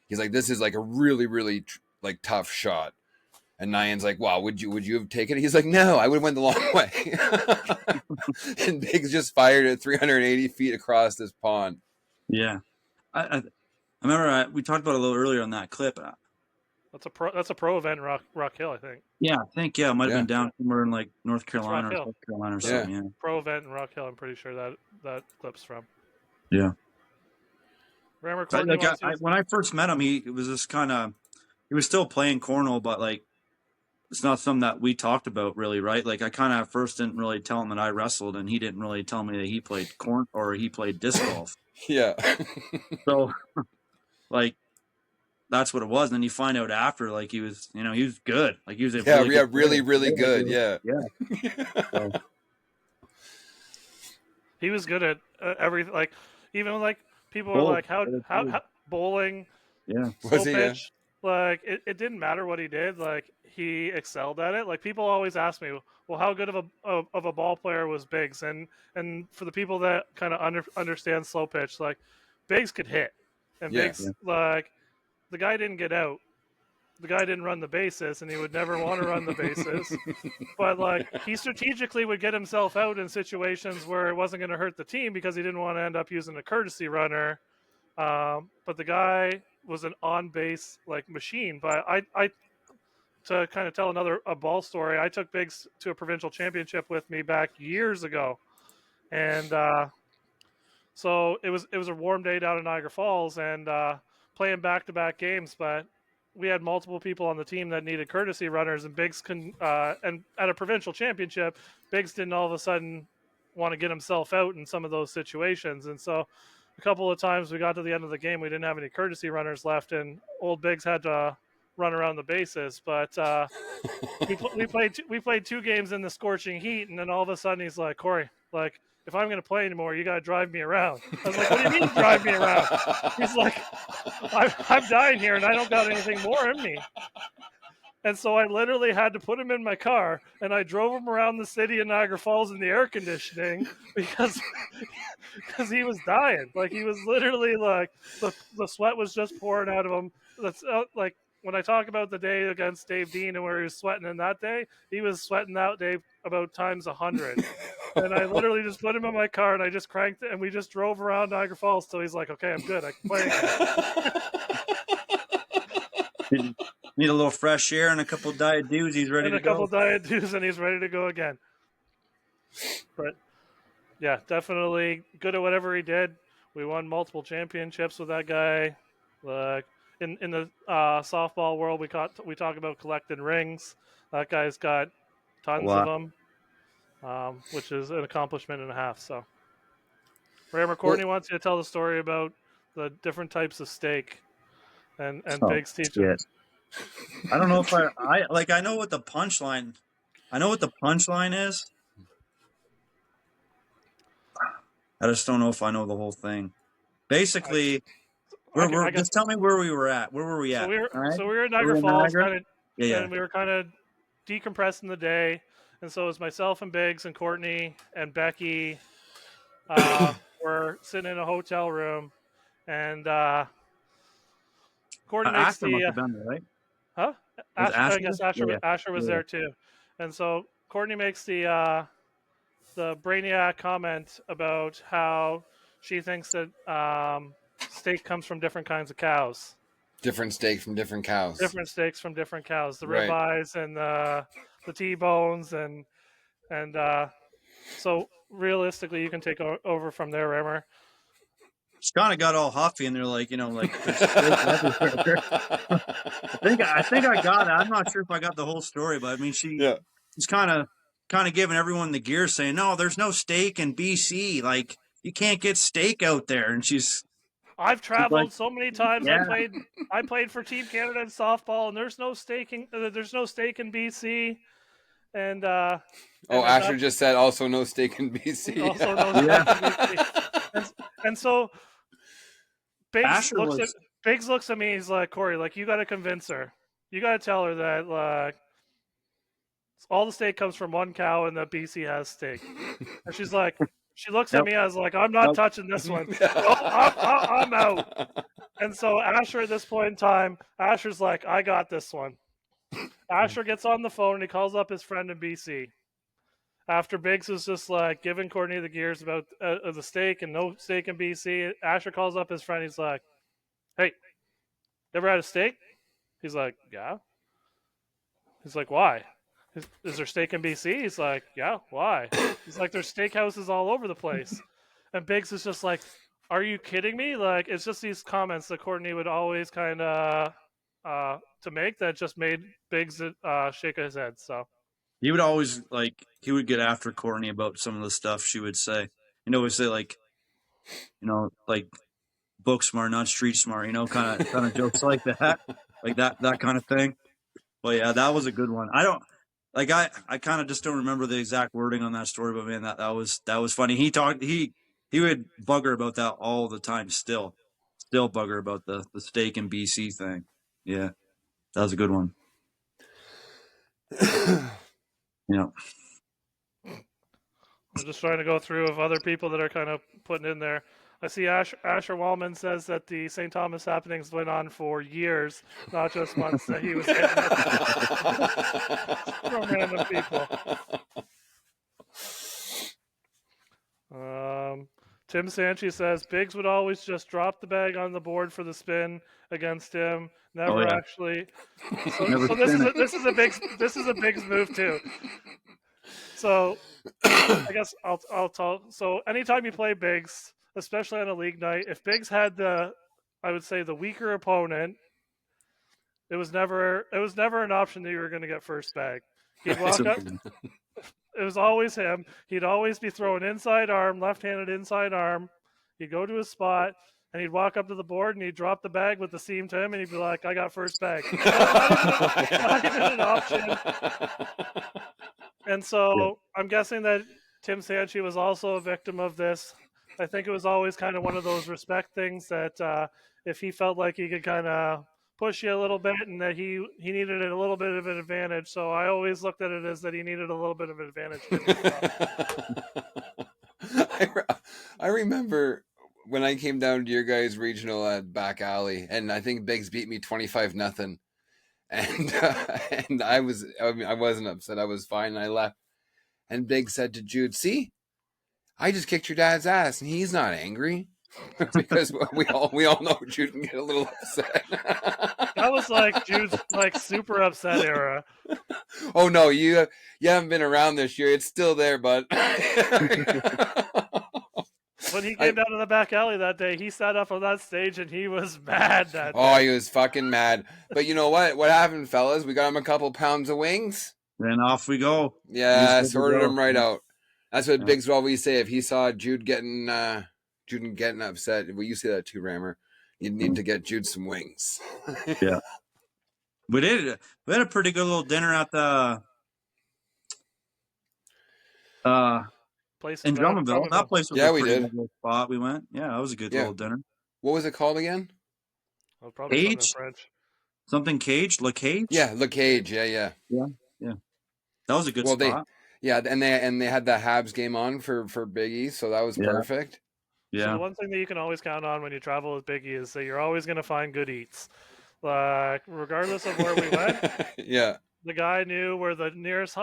he's like, "This is like a really really like tough shot," and Nyan's like, "Wow, would you have taken it?" He's like, "No, I would have went the long way." And Biggs just fired at 380 feet across this pond. Yeah, I remember we talked about it a little earlier on that clip. That's a pro event in Rock Hill, I think. Yeah, I think it might have been down somewhere in like North Carolina or South Carolina or something. Yeah, pro event in Rock Hill. I'm pretty sure that clip's from. Yeah. Rammer, when I first met him, he was still playing cornhole, but like it's not something that we talked about really, right? Like I kind of at first didn't really tell him that I wrestled, and he didn't really tell me that he played he played disc golf. Yeah. So, like. That's what it was. And then you find out after, like he was good. Like he was really good. Yeah. So. He was good at everything. Like even like people were like, how bowling, was he? Pitch, like it didn't matter what he did. Like he excelled at it. Like people always ask me, well, how good of a ball player was Biggs? And for the people that kind of understand slow pitch, like Biggs could hit, and Biggs like. The guy didn't get out. The guy didn't run the bases, and he would never want to run the bases. But like he strategically would get himself out in situations where it wasn't going to hurt the team because he didn't want to end up using a courtesy runner. But the guy was an on-base like machine. But I to kind of tell a ball story, I took Biggs to a provincial championship with me back years ago, and so it was a warm day down in Niagara Falls, and playing back-to-back games, but we had multiple people on the team that needed courtesy runners, and Biggs and at a provincial championship, Biggs didn't all of a sudden want to get himself out in some of those situations, and so a couple of times we got to the end of the game, we didn't have any courtesy runners left, and old Biggs had to run around the bases, but we played 2 games in the scorching heat, and then all of a sudden he's like, "Cory, like, if I'm going to play anymore, you got to drive me around." I was like, "What do you mean drive me around?" He's like, I'm dying here and I don't got anything more in me. And so I literally had to put him in my car, and I drove him around the city of Niagara Falls in the air conditioning because he was dying. Like he was literally like the sweat was just pouring out of him. That's like when I talk about the day against Dave Dean and where he was sweating in that day, he was sweating that day about times 100. And I literally just put him in my car and I just cranked it and we just drove around Niagara Falls till he's like, "Okay, I'm good. I can play again." Need a little fresh air and a couple Diet Dews. He's ready to go. And a couple Diet Dews and he's ready to go again. But Yeah, definitely good at whatever he did. We won multiple championships with that guy. Like in the softball world, we talk about collecting rings. That guy's got A tons of lot. them, which is an accomplishment and a half. So, Rammer Well, Courtney wants you to tell the story about the different types of steak and Oh Big's teaching. shit. I don't know if I like. I know what the punchline. I know what the punchline is. I just don't know if I know the whole thing. I, Basically, I we're guess just tell me where we were at. Where were we so. at? All right. We were at Were we Niagara in Falls, Niagara? kind of, Yeah, yeah. and we were kind of decompressing the day. And so it was myself and Biggs and Courtney and Becky. Were sitting in a hotel room, and Courtney makes Asher must the have been there, right? huh? Was I Asher there? guess Yeah, Asher was yeah, there too, and so Courtney makes the brainiac comment about how she thinks that steak comes from different kinds of cows, different steak from different cows. different steaks from different cows, the Right. ribeyes and the T-bones, and so realistically, you can take over from there, Rimmer. She kind of got all huffy, and they're like, like there's steak everywhere. I think I got it. I'm not sure if I got the whole story, but I mean, Yeah. she's kind of giving everyone the gear, saying, "No, there's no steak in BC. Like you can't get steak out there." And she's I've like, traveled so many times. "Yeah, I played for Team Canada in softball, and there's no steak in BC, and Oh, there's Asher not just said also no steak in BC. also no yeah." steak in BC, and so Asher was Biggs looks at me. He's like, Cory, like you got to convince her. You got to tell her that like all the steak comes from one cow, and that BC has steak. And she's like, she looks at nope, me. I was like, I'm not nope. touching this one. No, I'm out. And so Asher, at this point in time, Asher's like, I got this one. Asher gets on the phone and he calls up his friend in BC. After Biggs was just like giving Courtney the gears about the steak and no steak in BC, Asher calls up his friend. He's like, "Hey, ever had a steak?" He's like, "Yeah." He's like, "Why? Is there steak in BC?" He's like, "Yeah, why?" He's like, "There's steakhouses all over the place." And Biggs is just like, "Are you kidding me?" Like, it's just these comments that Courtney would always kind of to make that just made Biggs shake his head. So He would always he would get after Courtney about some of the stuff she would say. Always say like book smart, not street smart. Kind of jokes like that, like that kind of thing. But yeah, that was a good one. I don't like I kind of just don't remember the exact wording on that story, but man, that was funny. He would bugger about that all the time. Still bugger about the steak and BC thing. Yeah, that was a good one. Yeah. I'm just trying to go through of other people that are kind of putting in there. I see Asher Wallman says that the St. Thomas happenings went on for years, not just months. That he was getting from random people. Tim Sanchi says Biggs would always just drop the bag on the board for the spin against him. Never yeah. actually. Never So spin it. this is a Biggs move too. So I guess I'll tell. So anytime you play Biggs, especially on a league night, if Biggs had I would say the weaker opponent, it was never an option that you were going to get first bag. He'd walk up. It was always him. He'd always be throwing inside arm, left-handed inside arm. He'd go to his spot, and he'd walk up to the board, and he'd drop the bag with the seam to him, and he'd be like, I got first bag. Not even an option. And so I'm guessing that Tim Sanchi was also a victim of this. I think it was always kind of one of those respect things that if he felt like he could kind of push you a little bit and that he needed a little bit of an advantage. So I always looked at it as that he needed a little bit of an advantage. I remember when I came down to your guys' regional at Back Alley, and I think Biggs beat me 25-0. And I wasn't upset. I was fine. And I left. And Biggs said to Jude, "See, I just kicked your dad's ass, and he's not angry." because we all know Jude can get a little upset. That was like Jude's like super upset era. Oh no, you haven't been around this year. It's still there, bud. When he came down to the back alley that day, he sat up on that stage and he was mad that Oh, day. he was fucking mad. But you know what? What happened, fellas? We got him a couple pounds of wings. Then off we go. Yeah, He's good to sorted go. him right out. That's what Yeah. Biggs would always say. If he saw Jude getting upset, well, you say that too, Rammer. You need to get Jude some wings. Yeah. We had a pretty good little dinner at the Place in Drummondville. That place was Yeah, a we pretty did. good little spot. We went. Yeah, that was a good Yeah. little dinner. What was it called again? Oh, probably something in Cage? French. Something Cage? Le Cage? Yeah, Le Cage. Yeah. That was a good Well, spot. and they had the Habs game on for Biggie, so that was Yeah. perfect. So Yeah. the one thing that you can always count on when you travel with Biggie is that you're always going to find good eats. Like, regardless of where we went, Yeah. the guy knew where the nearest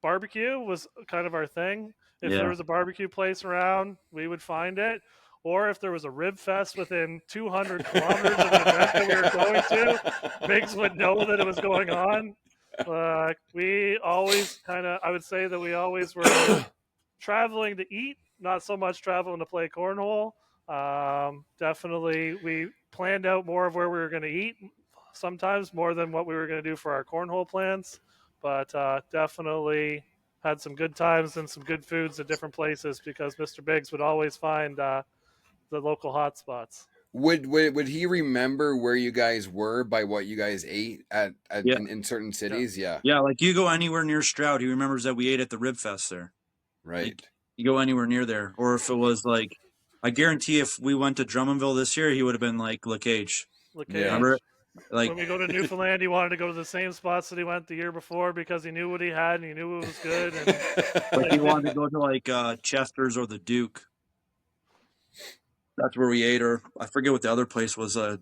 barbecue was kind of our thing. If Yeah. there was a barbecue place around, we would find it. Or if there was a rib fest within 200 kilometers of the event that we were going to, Biggs would know that it was going on. We always I would say that we always were traveling to eat, not so much traveling to play cornhole. Definitely, we planned out more of where we were going to eat, sometimes more than what we were going to do for our cornhole plans. But definitely had some good times and some good foods at different places because Mr. Biggs would always find the local hot spots. Would he remember where you guys were by what you guys ate Yeah. in certain cities? Yeah. Yeah, like you go anywhere near Stroud, he remembers that we ate at the Rib Fest there. Right. You go anywhere near there. Or if it was like, I guarantee if we went to Drummondville this year, he would have been like Le Cage. Cage. Yeah. Remember? Like, When we go to Newfoundland, he wanted to go to the same spots that he went the year before because he knew what he had and he knew it was good. And like he wanted to go to like Chester's or the Duke. That's where we ate, or I forget what the other place was. It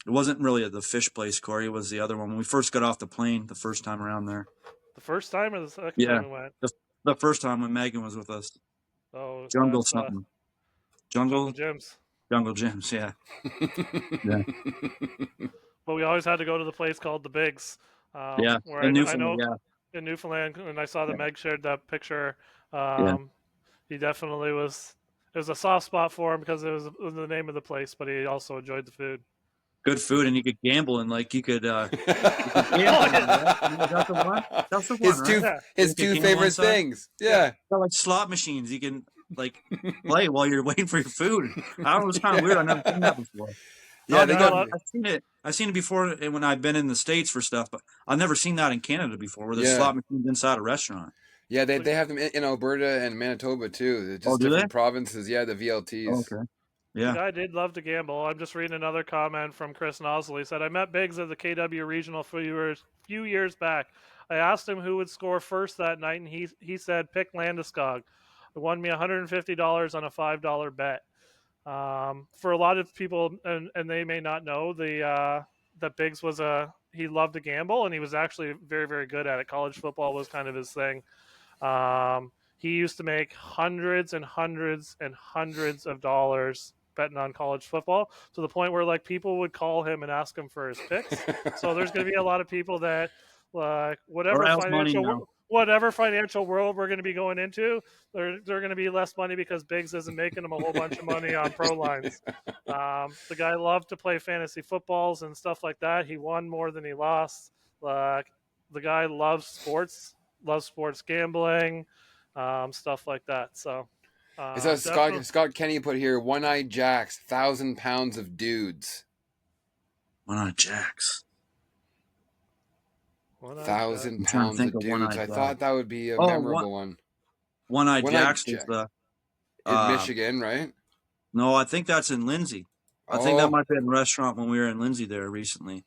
wasn't really the fish place, Corey. It was the other one when we first got off the plane the first time around there. the first time or the second Yeah. time we went? The first time when Megan was with us. Oh, Jungle that's, something. Jungle Jungle Gyms. Jungle Gyms, yeah. But we always had to go to the place called the Bigs. Yeah. Where In I Newfoundland, know yeah. in Newfoundland, and I saw that Meg shared that picture. Yeah. He definitely was. It was a soft spot for him because it was the name of the place, but he also enjoyed the food. Good food, and you could gamble, and like you could. That's the one. That's the one. His right? two Yeah. his Take two it on favorite one side. things. Yeah. Got, like slot machines. You can like play while you're waiting for your food. I don't know. It's kind of weird. I've never seen that before. Yeah, they got I've seen it. I've seen it before when I've been in the States for stuff, but I've never seen that in Canada before, where there's Yeah. slot machines inside a restaurant. Yeah, they have them in Alberta and Manitoba too. They're just Oh, do different they? provinces. Yeah, the VLTs. Okay. The Yeah. guy did love to gamble. I'm just reading another comment from Chris Nosley. He said, I met Biggs at the KW Regional a few years back. I asked him who would score first that night, and he said, pick Landeskog. It won me $150 on a $5 bet. For a lot of people, and they may not know, that Biggs he loved to gamble, and he was actually very, very good at it. College football was kind of his thing. He used to make hundreds and hundreds and hundreds of dollars betting on college football, to the point where like people would call him and ask him for his picks. So there's going to be a lot of people that like whatever financial world we're going to be going into, they're going to be less money because Biggs isn't making them a whole bunch of money on pro lines. The guy loved to play fantasy footballs and stuff like that. He won more than he lost. Like the guy loves sports gambling, stuff like that. So It says Scott Kenny put here, one-eyed jacks, 1,000 pounds of dudes. One-eyed jacks. 1,000 I'm trying to pounds think of of dudes. one-eyed I jack. thought that would be a Oh, memorable one. One-eyed One-eyed jacks is jack. the. In Michigan, right? No, I think that's in Lindsay. I think that might be in a restaurant when we were in Lindsay there recently.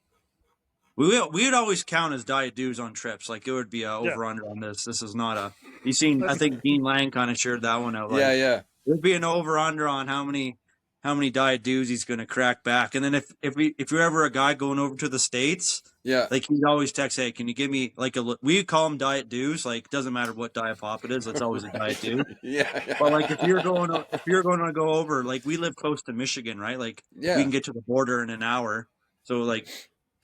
We'd always count as diet dues on trips. Like it would be a over under on this. This is not a. You seen? I think Dean Lang kind of shared that one out. Like, yeah. It would be an over under on how many diet dues he's going to crack back. And then if you're ever a guy going over to the States, Yeah. Like he'd always text, "Hey, can you give me like we call them diet dews. Like doesn't matter what diet pop it is, it's always a diet dew. Yeah. But like if you're going to go over, like we live close to Michigan, right? Like we Yeah. can get to the border in an hour. So like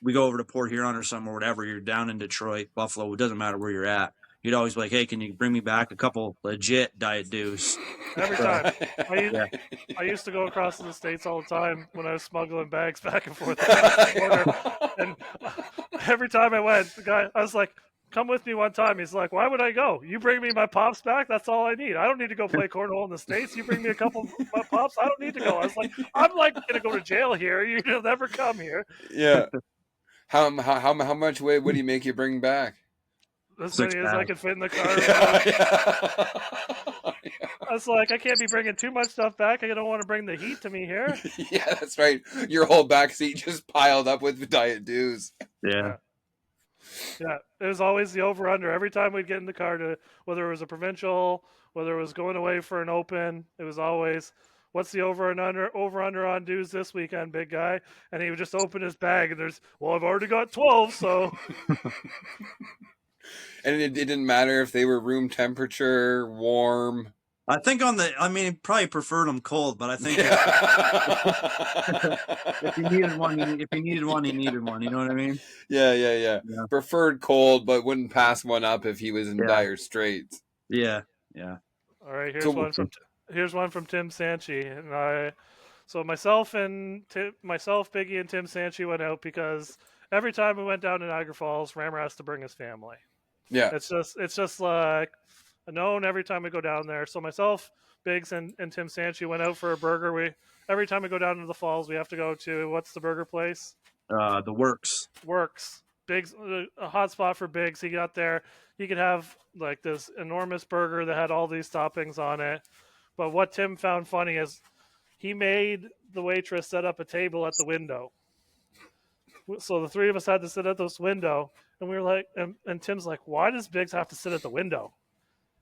we go over to Port Huron or something or whatever. You're down in Detroit, Buffalo. It doesn't matter where you're at. He'd always be like, "Hey, can you bring me back a couple legit diet dews?" Every So time. yeah, I used to go across to the States all the time when I was smuggling bags back and forth across the border. And every time I went, I was like, come with me one time. He's like, why would I go? You bring me my pops back? That's all I need. I don't need to go play cornhole in the States. You bring me a couple of my pops? I don't need to go. I was like, I'm like going to go to jail here. You'll never come here. Yeah. How much weight would he make you bring back? As 6 many as I packs. could fit in the car. Yeah. I was like, I can't be bringing too much stuff back. I don't want to bring the heat to me here. Yeah, that's right. Your whole back seat just piled up with diet dews. Yeah. Yeah, it was always the over under. Every time we'd get in the car to whether it was a provincial, whether it was going away for an open, it was always what's the over under on dues this weekend, big guy? And he would just open his bag and I've already got 12, so And it didn't matter if they were room temperature, warm. I think he probably preferred them cold, but I think if he needed one, he needed one. You know what I mean? Yeah. Yeah. Preferred cold, but wouldn't pass one up if he was in Yeah. dire straits. Yeah. all right, here's So- one from Tim Sanchi, and so myself, Biggie, and Tim Sanchi went out because every time we went down to Niagara Falls, Rammer has to bring his family. Yeah. It's just like a known every time we go down there. So myself, Biggs, and Tim Sanchi went out for a burger. Every time we go down to the falls, we have to go to what's the burger place? The Works. Works. Biggs, a hot spot for Biggs. He got there. He could have like this enormous burger that had all these toppings on it. But what Tim found funny is he made the waitress set up a table at the window. So the three of us had to sit at this window, and we were like, and Tim's like, why does Biggs have to sit at the window?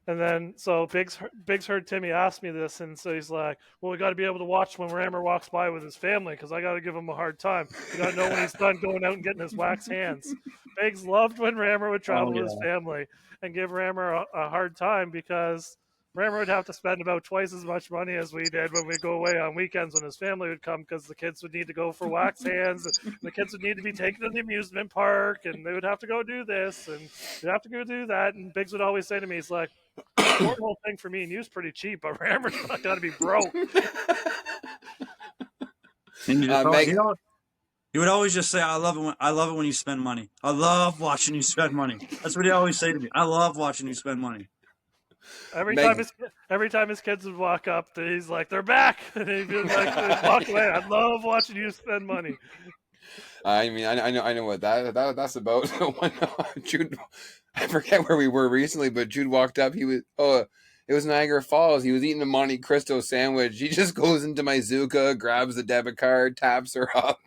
And then, so Biggs heard Timmy ask me this, and so he's like, well, we got to be able to watch when Rammer walks by with his family, because I got to give him a hard time. We got to know when he's done going out and getting his wax hands. Biggs loved when Rammer would travel with his family and give Rammer a hard time, because Rammer would have to spend about twice as much money as we did when we go away on weekends when his family would come, because the kids would need to go for wax hands, and the kids would need to be taken to the amusement park, and they would have to go do this, and they'd have to go do that. And Biggs would always say to me, he's like, the whole thing for me and you's pretty cheap, but Rammer's not got to be broke. And he would always just say, I love it when you spend money. I love watching you spend money. That's what he always say to me. I love watching you spend money. Every time his kids would walk up, he's like, they're back. And he'd be like, they'd walk away. I love watching you spend money. I mean, I know what that's about. When Jude, I forget where we were recently, but Jude walked up. It was Niagara Falls. He was eating a Monte Cristo sandwich. He just goes into my Zuka, grabs the debit card, taps her up.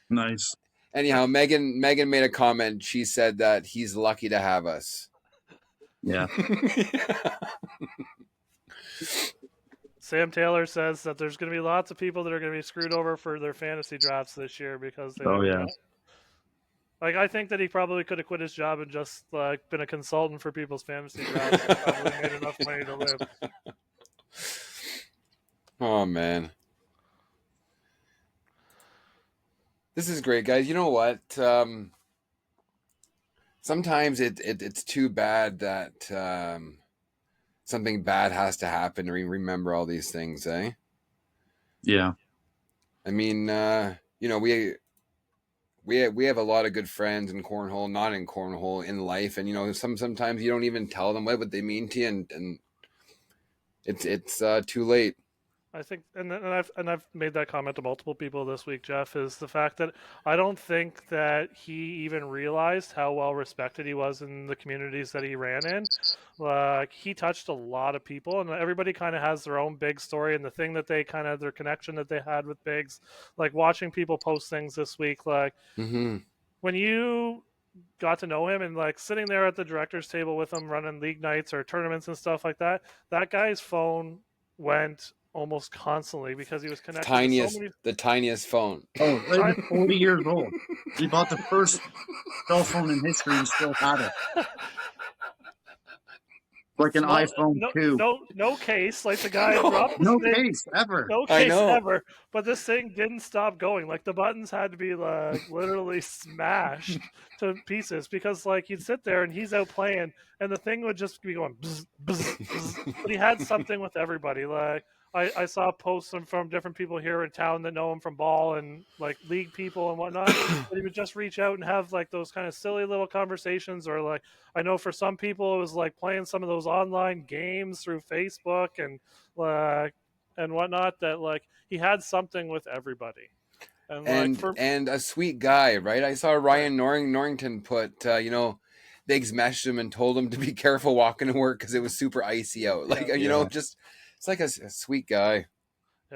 Nice. Anyhow, Megan made a comment. She said that he's lucky to have us. Yeah. Sam Taylor says that there's going to be lots of people that are going to be screwed over for their fantasy drafts this year because they. Like, I think that he probably could have quit his job and just like been a consultant for people's fantasy drafts and probably made enough money to live. Oh man, this is great, guys. You know what? Sometimes it's too bad that something bad has to happen to remember all these things, eh? Yeah. I mean, we have a lot of good friends in cornhole, not in cornhole, in life, and sometimes you don't even tell them what they mean to you, and it's too late. I think, and I've made that comment to multiple people this week, Geoff, is the fact that I don't think that he even realized how well respected he was in the communities that he ran in. Like, he touched a lot of people, and everybody kind of has their own big story, and the thing that they kind of, their connection that they had with Biggs, like watching people post things this week, like when you got to know him and like sitting there at the director's table with him running league nights or tournaments and stuff like that, that guy's phone went almost constantly because he was connected to so many. The tiniest phone. Oh, like 40 years old. He bought the first cell phone in history and still had it. Like an iPhone 2. No case. Like the guy dropped the No thing. case ever. No I case know. ever. But this thing didn't stop going. Like the buttons had to be like literally smashed to pieces because like he'd sit there and he's out playing and the thing would just be going bzz, bzz, bzz. But he had something with everybody. Like I saw posts from different people here in town that know him from ball and like league people and whatnot. But he would just reach out and have like those kind of silly little conversations, or like I know for some people it was like playing some of those online games through Facebook and whatnot. That like he had something with everybody, and a sweet guy, right? I saw Ryan Norrington put Biggs messaged him and told him to be careful walking to work because it was super icy out. Like just it's like a sweet guy.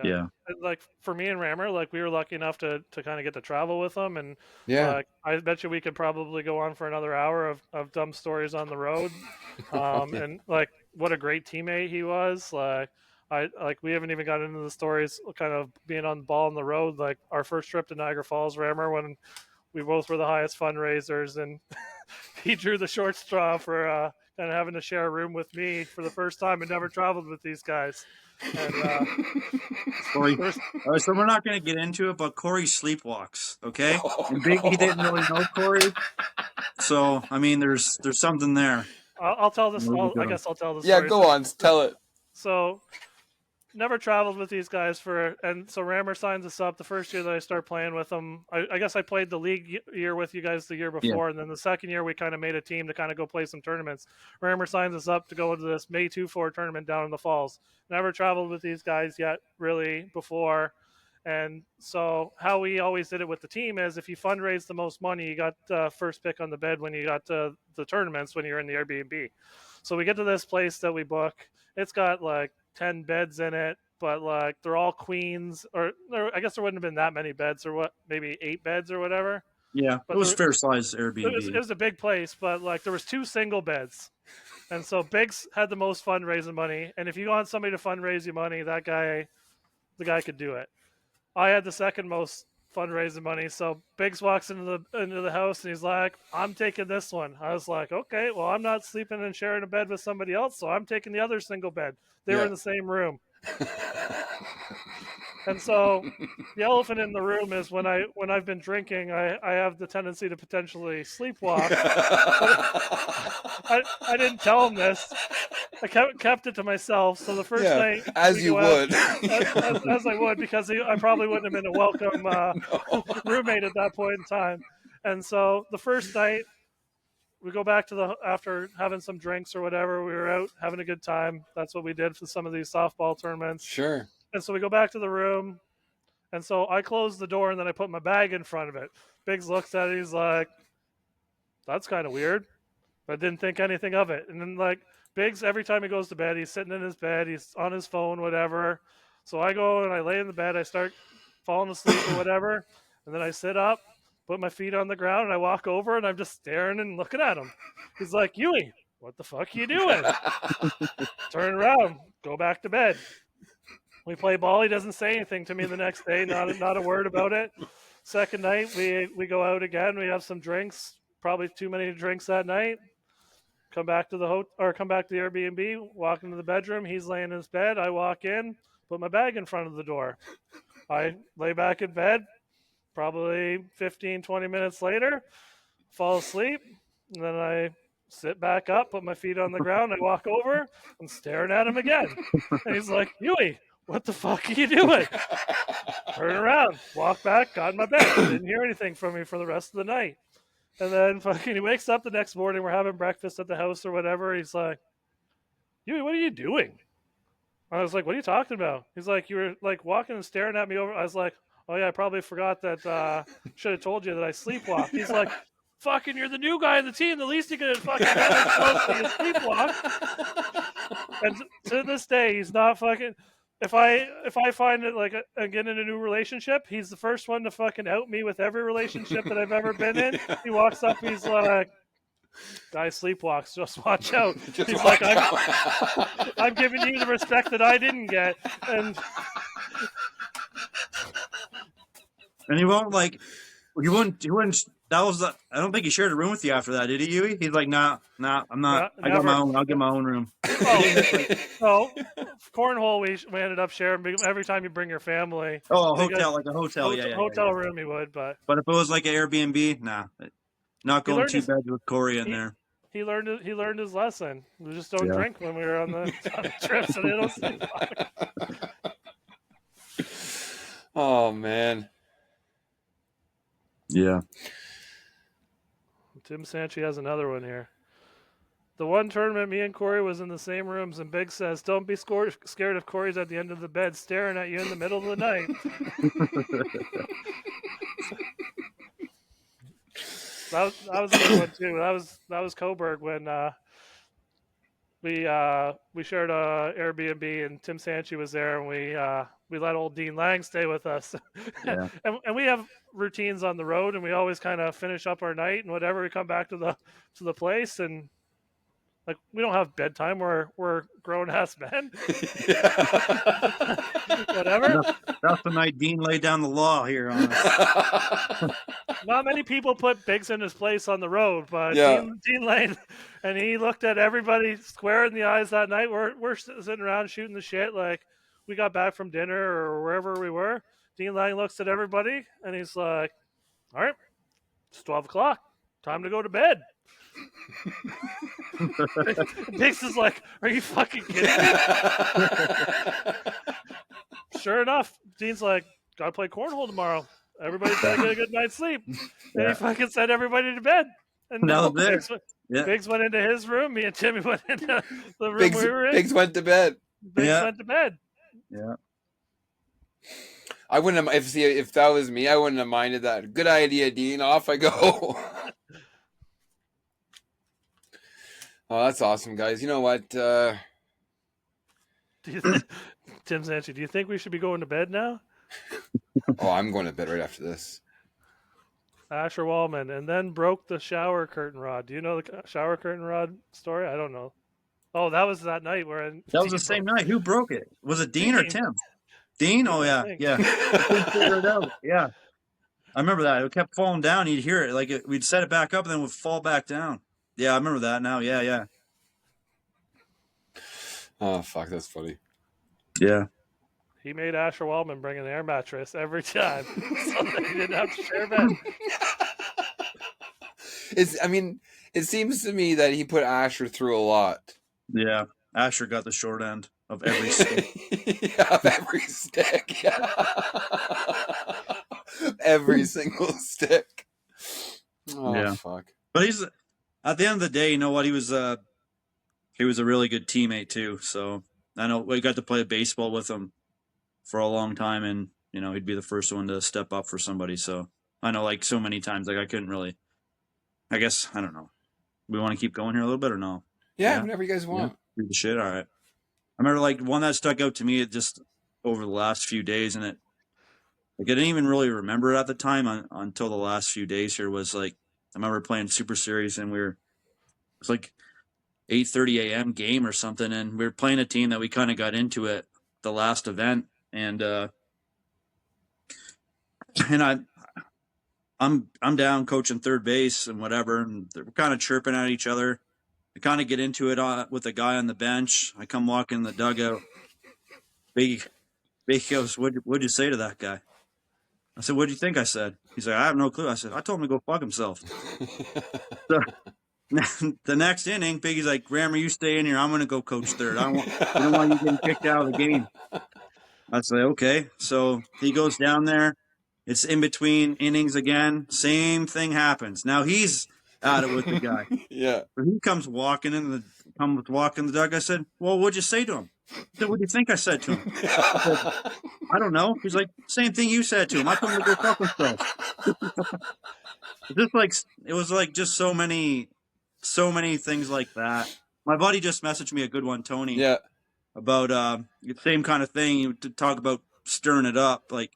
Yeah. Like for me and Rammer, like we were lucky enough to kind of get to travel with him, and like I bet you we could probably go on for another hour of dumb stories on the road. And like what a great teammate he was. Like we haven't even got into the stories kind of being on the ball on the road. Like our first trip to Niagara Falls, Rammer, when we both were the highest fundraisers, and he drew the short straw for kind of having to share a room with me for the first time and never traveled with these guys. And Cory, so we're not going to get into it, but Cory sleepwalks, okay? And Biggie didn't really know Cory, so I mean, there's something there. I'll tell this. I guess I'll tell this. Yeah, go on, tell it. So, never traveled with these guys and so Rammer signs us up the first year that I start playing with them. I guess I played the league year with you guys the year before, and then the second year we kind of made a team to kind of go play some tournaments. Rammer signs us up to go into this May 2-4 tournament down in the Falls. Never traveled with these guys yet, really, before. And so how we always did it with the team is if you fundraise the most money, you got first pick on the bed when you got to the tournaments when you're in the Airbnb. So we get to this place that we book. It's got like 10 beds in it, but like they're all queens, or I guess there wouldn't have been that many beds, or what, maybe 8 beds or whatever. Yeah, but it was fair size Airbnb. It was a big place, but like there was 2 single beds. And so Biggs had the most fundraising money, and if you want somebody to fundraise you money, the guy could do it. I had the second most fundraising money, so Biggs walks into the house and he's like, "I'm taking this one." I was like, "Okay, well, I'm not sleeping and sharing a bed with somebody else, so I'm taking the other single bed." They were in the same room. And so the elephant in the room is when I've been drinking, I have the tendency to potentially sleepwalk. I didn't tell him this. I kept it to myself. So the first night, as you would, as I would, because I probably wouldn't have been a welcome roommate at that point in time. And so the first night, we go back to after having some drinks or whatever. We were out having a good time. That's what we did for some of these softball tournaments. Sure. And so we go back to the room, and so I close the door and then I put my bag in front of it. Biggs looks at it. He's like, "That's kind of weird." But I didn't think anything of it. And then like Biggs, every time he goes to bed, he's sitting in his bed, he's on his phone, whatever. So I go and I lay in the bed, I start falling asleep or whatever, and then I sit up, put my feet on the ground, and I walk over and I'm just staring and looking at him. He's like, "Yui, what the fuck are you doing?" Turn around, go back to bed. We play ball. He doesn't say anything to me the next day, not a word about it. Second night, we go out again. We have some drinks, probably too many drinks that night. Come back to the Airbnb, walk into the bedroom. He's laying in his bed. I walk in, put my bag in front of the door. I lay back in bed, probably 15, 20 minutes later, fall asleep, and then I sit back up, put my feet on the ground. I walk over, I'm staring at him again. And he's like, "Yui, what the fuck are you doing?" Turn around, walk back, got in my bed. Didn't hear anything from me for the rest of the night. And then fucking he wakes up the next morning, we're having breakfast at the house or whatever. He's like, "Yui, what are you doing?" I was like, "What are you talking about?" He's like, "You were like walking and staring at me over." I was like, "Oh yeah, I probably forgot that, should have told you that I sleepwalk." He's like, "Fucking, you're the new guy on the team. The least you could have fucking done is sleepwalk." And to this day, he's not fucking. If I find it like again in a new relationship, he's the first one to fucking out me with every relationship that I've ever been in. He walks up, he's like, Guy sleepwalks. Just watch out. Just He's watch like, out. I'm giving you the respect that I didn't get, and And he won't like. He wouldn't. That was. I don't think he shared a room with you after that, did he, Huey? He's like, nah, I'm not. I got never. my own. I'll get my own room. Oh, cornhole. We ended up sharing every time you bring your family. Oh, a hotel, like a hotel. Hotel room, he would. But if it was like an Airbnb, nah, not going 2 beds with Cory in there. He learned his lesson. We just don't drink when we were on the trips, and they don't sleepwalk. Oh man. Yeah. Tim Sanchi has another one here. The one tournament, me and Cory was in the same rooms, and Big says, "Don't be scared if Cory's at the end of the bed staring at you in the middle of the night." that was a good one too. That was Coburg when we shared a Airbnb, and Tim Sanchi was there, and we let old Dean Lang stay with us. Yeah. and we have routines on the road, and we always kind of finish up our night and whatever. We come back to the place, and like we don't have bedtime. We're grown ass men. Whatever. That's the night Dean laid down the law here on us. Not many people put Biggs in his place on the road, but Dean Lane, and he looked at everybody square in the eyes that night. We're sitting around shooting the shit, like we got back from dinner or wherever we were. Dean Lang looks at everybody, and he's like, "All right, it's 12 o'clock. Time to go to bed." Biggs is like, "Are you fucking kidding me?" Sure enough, Dean's like, "Gotta play cornhole tomorrow. Everybody's gotta get a good night's sleep." And he fucking sent everybody to bed. And Biggs went into his room. Me and Timmy went into the room we were in. Biggs went to bed. Biggs went to bed. Yeah. I wouldn't have, if that was me, I wouldn't have minded that. Good idea, Dean. Off I go. Oh, that's awesome, guys. You know what? Tim Sanchi, do you think we should be going to bed now? Oh, I'm going to bed right after this. Asher Wallman, and then broke the shower curtain rod. Do you know the shower curtain rod story? I don't know. Oh, that was that night where that was the same night. Who broke it? Was it Dean or Tim? Dean? Oh yeah. Figure it out. Yeah, I remember that. It kept falling down. You'd hear it. Like we'd set it back up, and then it would fall back down. Yeah, I remember that now. Yeah. Oh fuck, that's funny. Yeah. He made Asher Wallman bring an air mattress every time, so that he didn't have to share bed. It seems to me that he put Asher through a lot. Yeah, Asher got the short end of every stick. Every single stick. Oh yeah. Fuck. But he's at the end of the day, you know what? He was a really good teammate too. So I know we got to play baseball with him for a long time, and you know he'd be the first one to step up for somebody. So I know, like so many times, like I couldn't really. I guess I don't know. We want to keep going here a little bit or no? Yeah, whatever you guys want. Yeah, the shit. All right. I remember like one that stuck out to me just over the last few days, and I didn't even really remember it at the time until the last few days here was like I remember playing Super Series, and it was like 8:30 a.m. game or something, and we were playing a team that we kind of got into at the last event, and I'm down coaching third base and whatever, and we're kind of chirping at each other. I kind of get into it with a guy on the bench. I come walking in the dugout. Biggie goes, "What'd you say to that guy?" I said, "What'd you think I said?" He's like, "I have no clue." I said, "I told him to go fuck himself." So the next inning, Biggie's like, "Rammer, you stay in here. I'm going to go coach third. I don't want you getting kicked out of the game." I say, "Okay." So he goes down there. It's in between innings again. Same thing happens. Now he's at it with the guy. Yeah. But he comes walking the dugout. I said, "Well, what'd you say to him?" He said, "What do you think I said to him?" I said, "I don't know." He's like, "Same thing you said to him. I told him to go fuck himself." It was like just so many things like that. My buddy just messaged me a good one, Tony. Yeah. About the same kind of thing. You talk about stirring it up. Like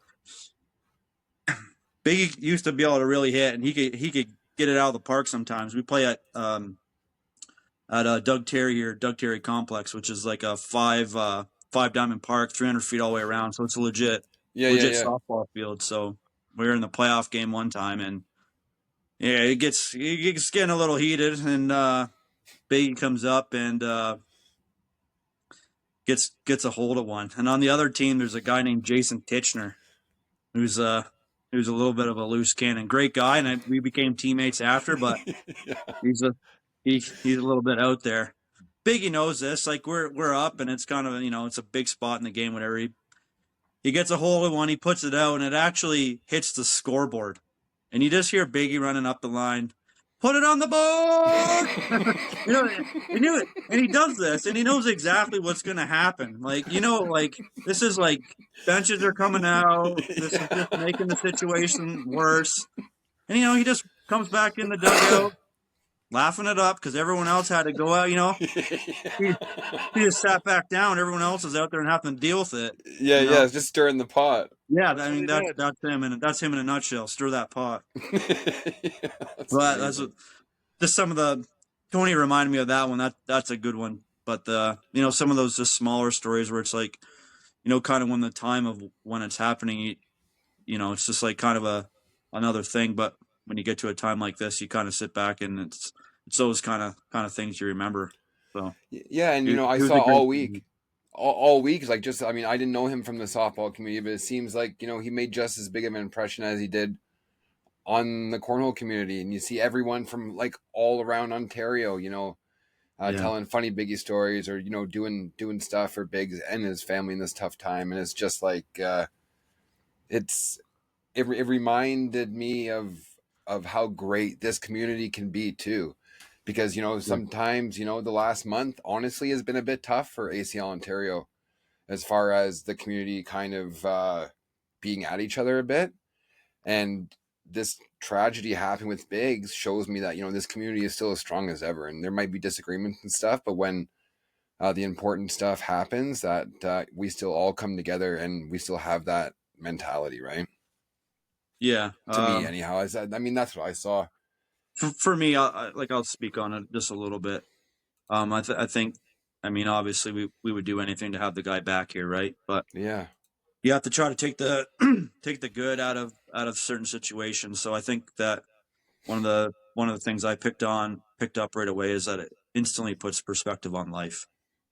Biggie used to be able to really hit, and he could get it out of the park sometimes. We play at Doug Terry Complex, which is like a five diamond park, 300 feet all the way around. So it's a legit softball field. So we were in the playoff game one time, and yeah, it gets getting a little heated, and Biggie comes up and gets a hold of one. And on the other team, there's a guy named Jason Titchener, who's a little bit of a loose cannon. Great guy, and we became teammates after, but he's a little bit out there. Biggie knows this. Like we're up, and it's kind of it's a big spot in the game. Whenever he gets a hold of one, he puts it out, and it actually hits the scoreboard. And you just hear Biggie running up the line, put it on the board. He knew it, and he does this, and he knows exactly what's going to happen. Like this is like benches are coming out. This is just making the situation worse. And he just comes back in the dugout, laughing it up because everyone else had to go out. He just sat back down. Everyone else is out there and having to deal with it. Yeah, it's just stirring the pot. Yeah, I mean that's him, and that's him in a nutshell. Stir that pot. That's just some of the. Tony reminded me of that one. That's a good one. But some of those just smaller stories where it's like, kind of when the time of when it's happening, it's just like kind of another thing. But when you get to a time like this, you kind of sit back and it's those kind of things you remember. So yeah, and I saw all week. All week, like I didn't know him from the softball community, but it seems like he made just as big of an impression as he did on the cornhole community. And you see everyone from like all around Ontario, telling funny Biggie stories or doing stuff for Biggs and his family in this tough time. And it's just like it reminded me of how great this community can be too. Because, sometimes, the last month, honestly, has been a bit tough for ACL Ontario as far as the community kind of being at each other a bit. And this tragedy happening with Biggs shows me that, this community is still as strong as ever. And there might be disagreements and stuff, but when the important stuff happens, that we still all come together and we still have that mentality, right? Yeah. To me, anyhow. That's what I saw. For me, I'll speak on it just a little bit. I think, obviously we would do anything to have the guy back here, right? But yeah, you have to try to take the take the good out of certain situations. So I think that one of the things I picked up right away is that it instantly puts perspective on life.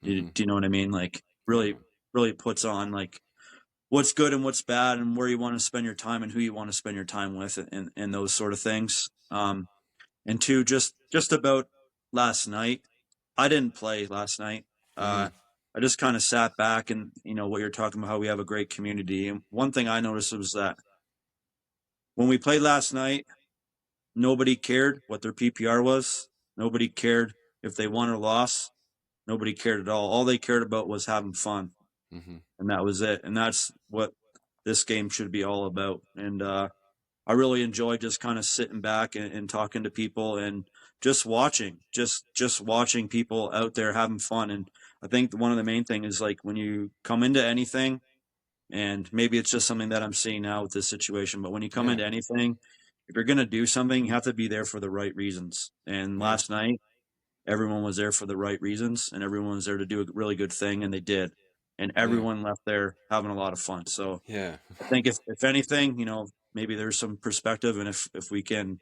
Mm-hmm. Do you know what I mean? Like really puts on like what's good and what's bad and where you want to spend your time and who you want to spend your time with and those sort of things. And two, just about last night, I didn't play last night. I just kind of sat back and, what you're talking about, how we have a great community. And one thing I noticed was that when we played last night, nobody cared what their PPR was. Nobody cared if they won or lost. Nobody cared at all. All they cared about was having fun. Mm-hmm. And that was it. And that's what this game should be all about. And, I really enjoy just kind of sitting back and talking to people and just watching people out there having fun. And I think one of the main thing is like when you come into anything, and maybe it's just something that I'm seeing now with this situation, but when you come into anything, if you're going to do something, you have to be there for the right reasons. And last night, everyone was there for the right reasons and everyone was there to do a really good thing, and they did. And everyone left there having a lot of fun. So I think if anything, maybe there's some perspective, and if we can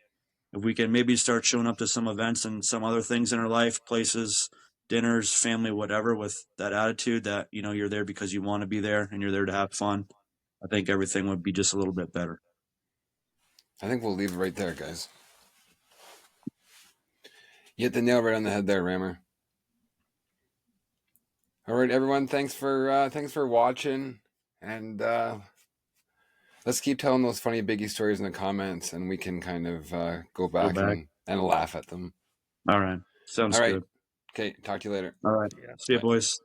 maybe start showing up to some events and some other things in our life, places, dinners, family, whatever, with that attitude that you're there because you want to be there and you're there to have fun, I think everything would be just a little bit better. I think we'll leave it right there, guys. You hit the nail right on the head there, Rammer. All right, everyone, thanks for watching, and let's keep telling those funny Biggie stories in the comments, and we can kind of go back. And laugh at them. All right. Sounds good. Okay, talk to you later. All right. See you, boys.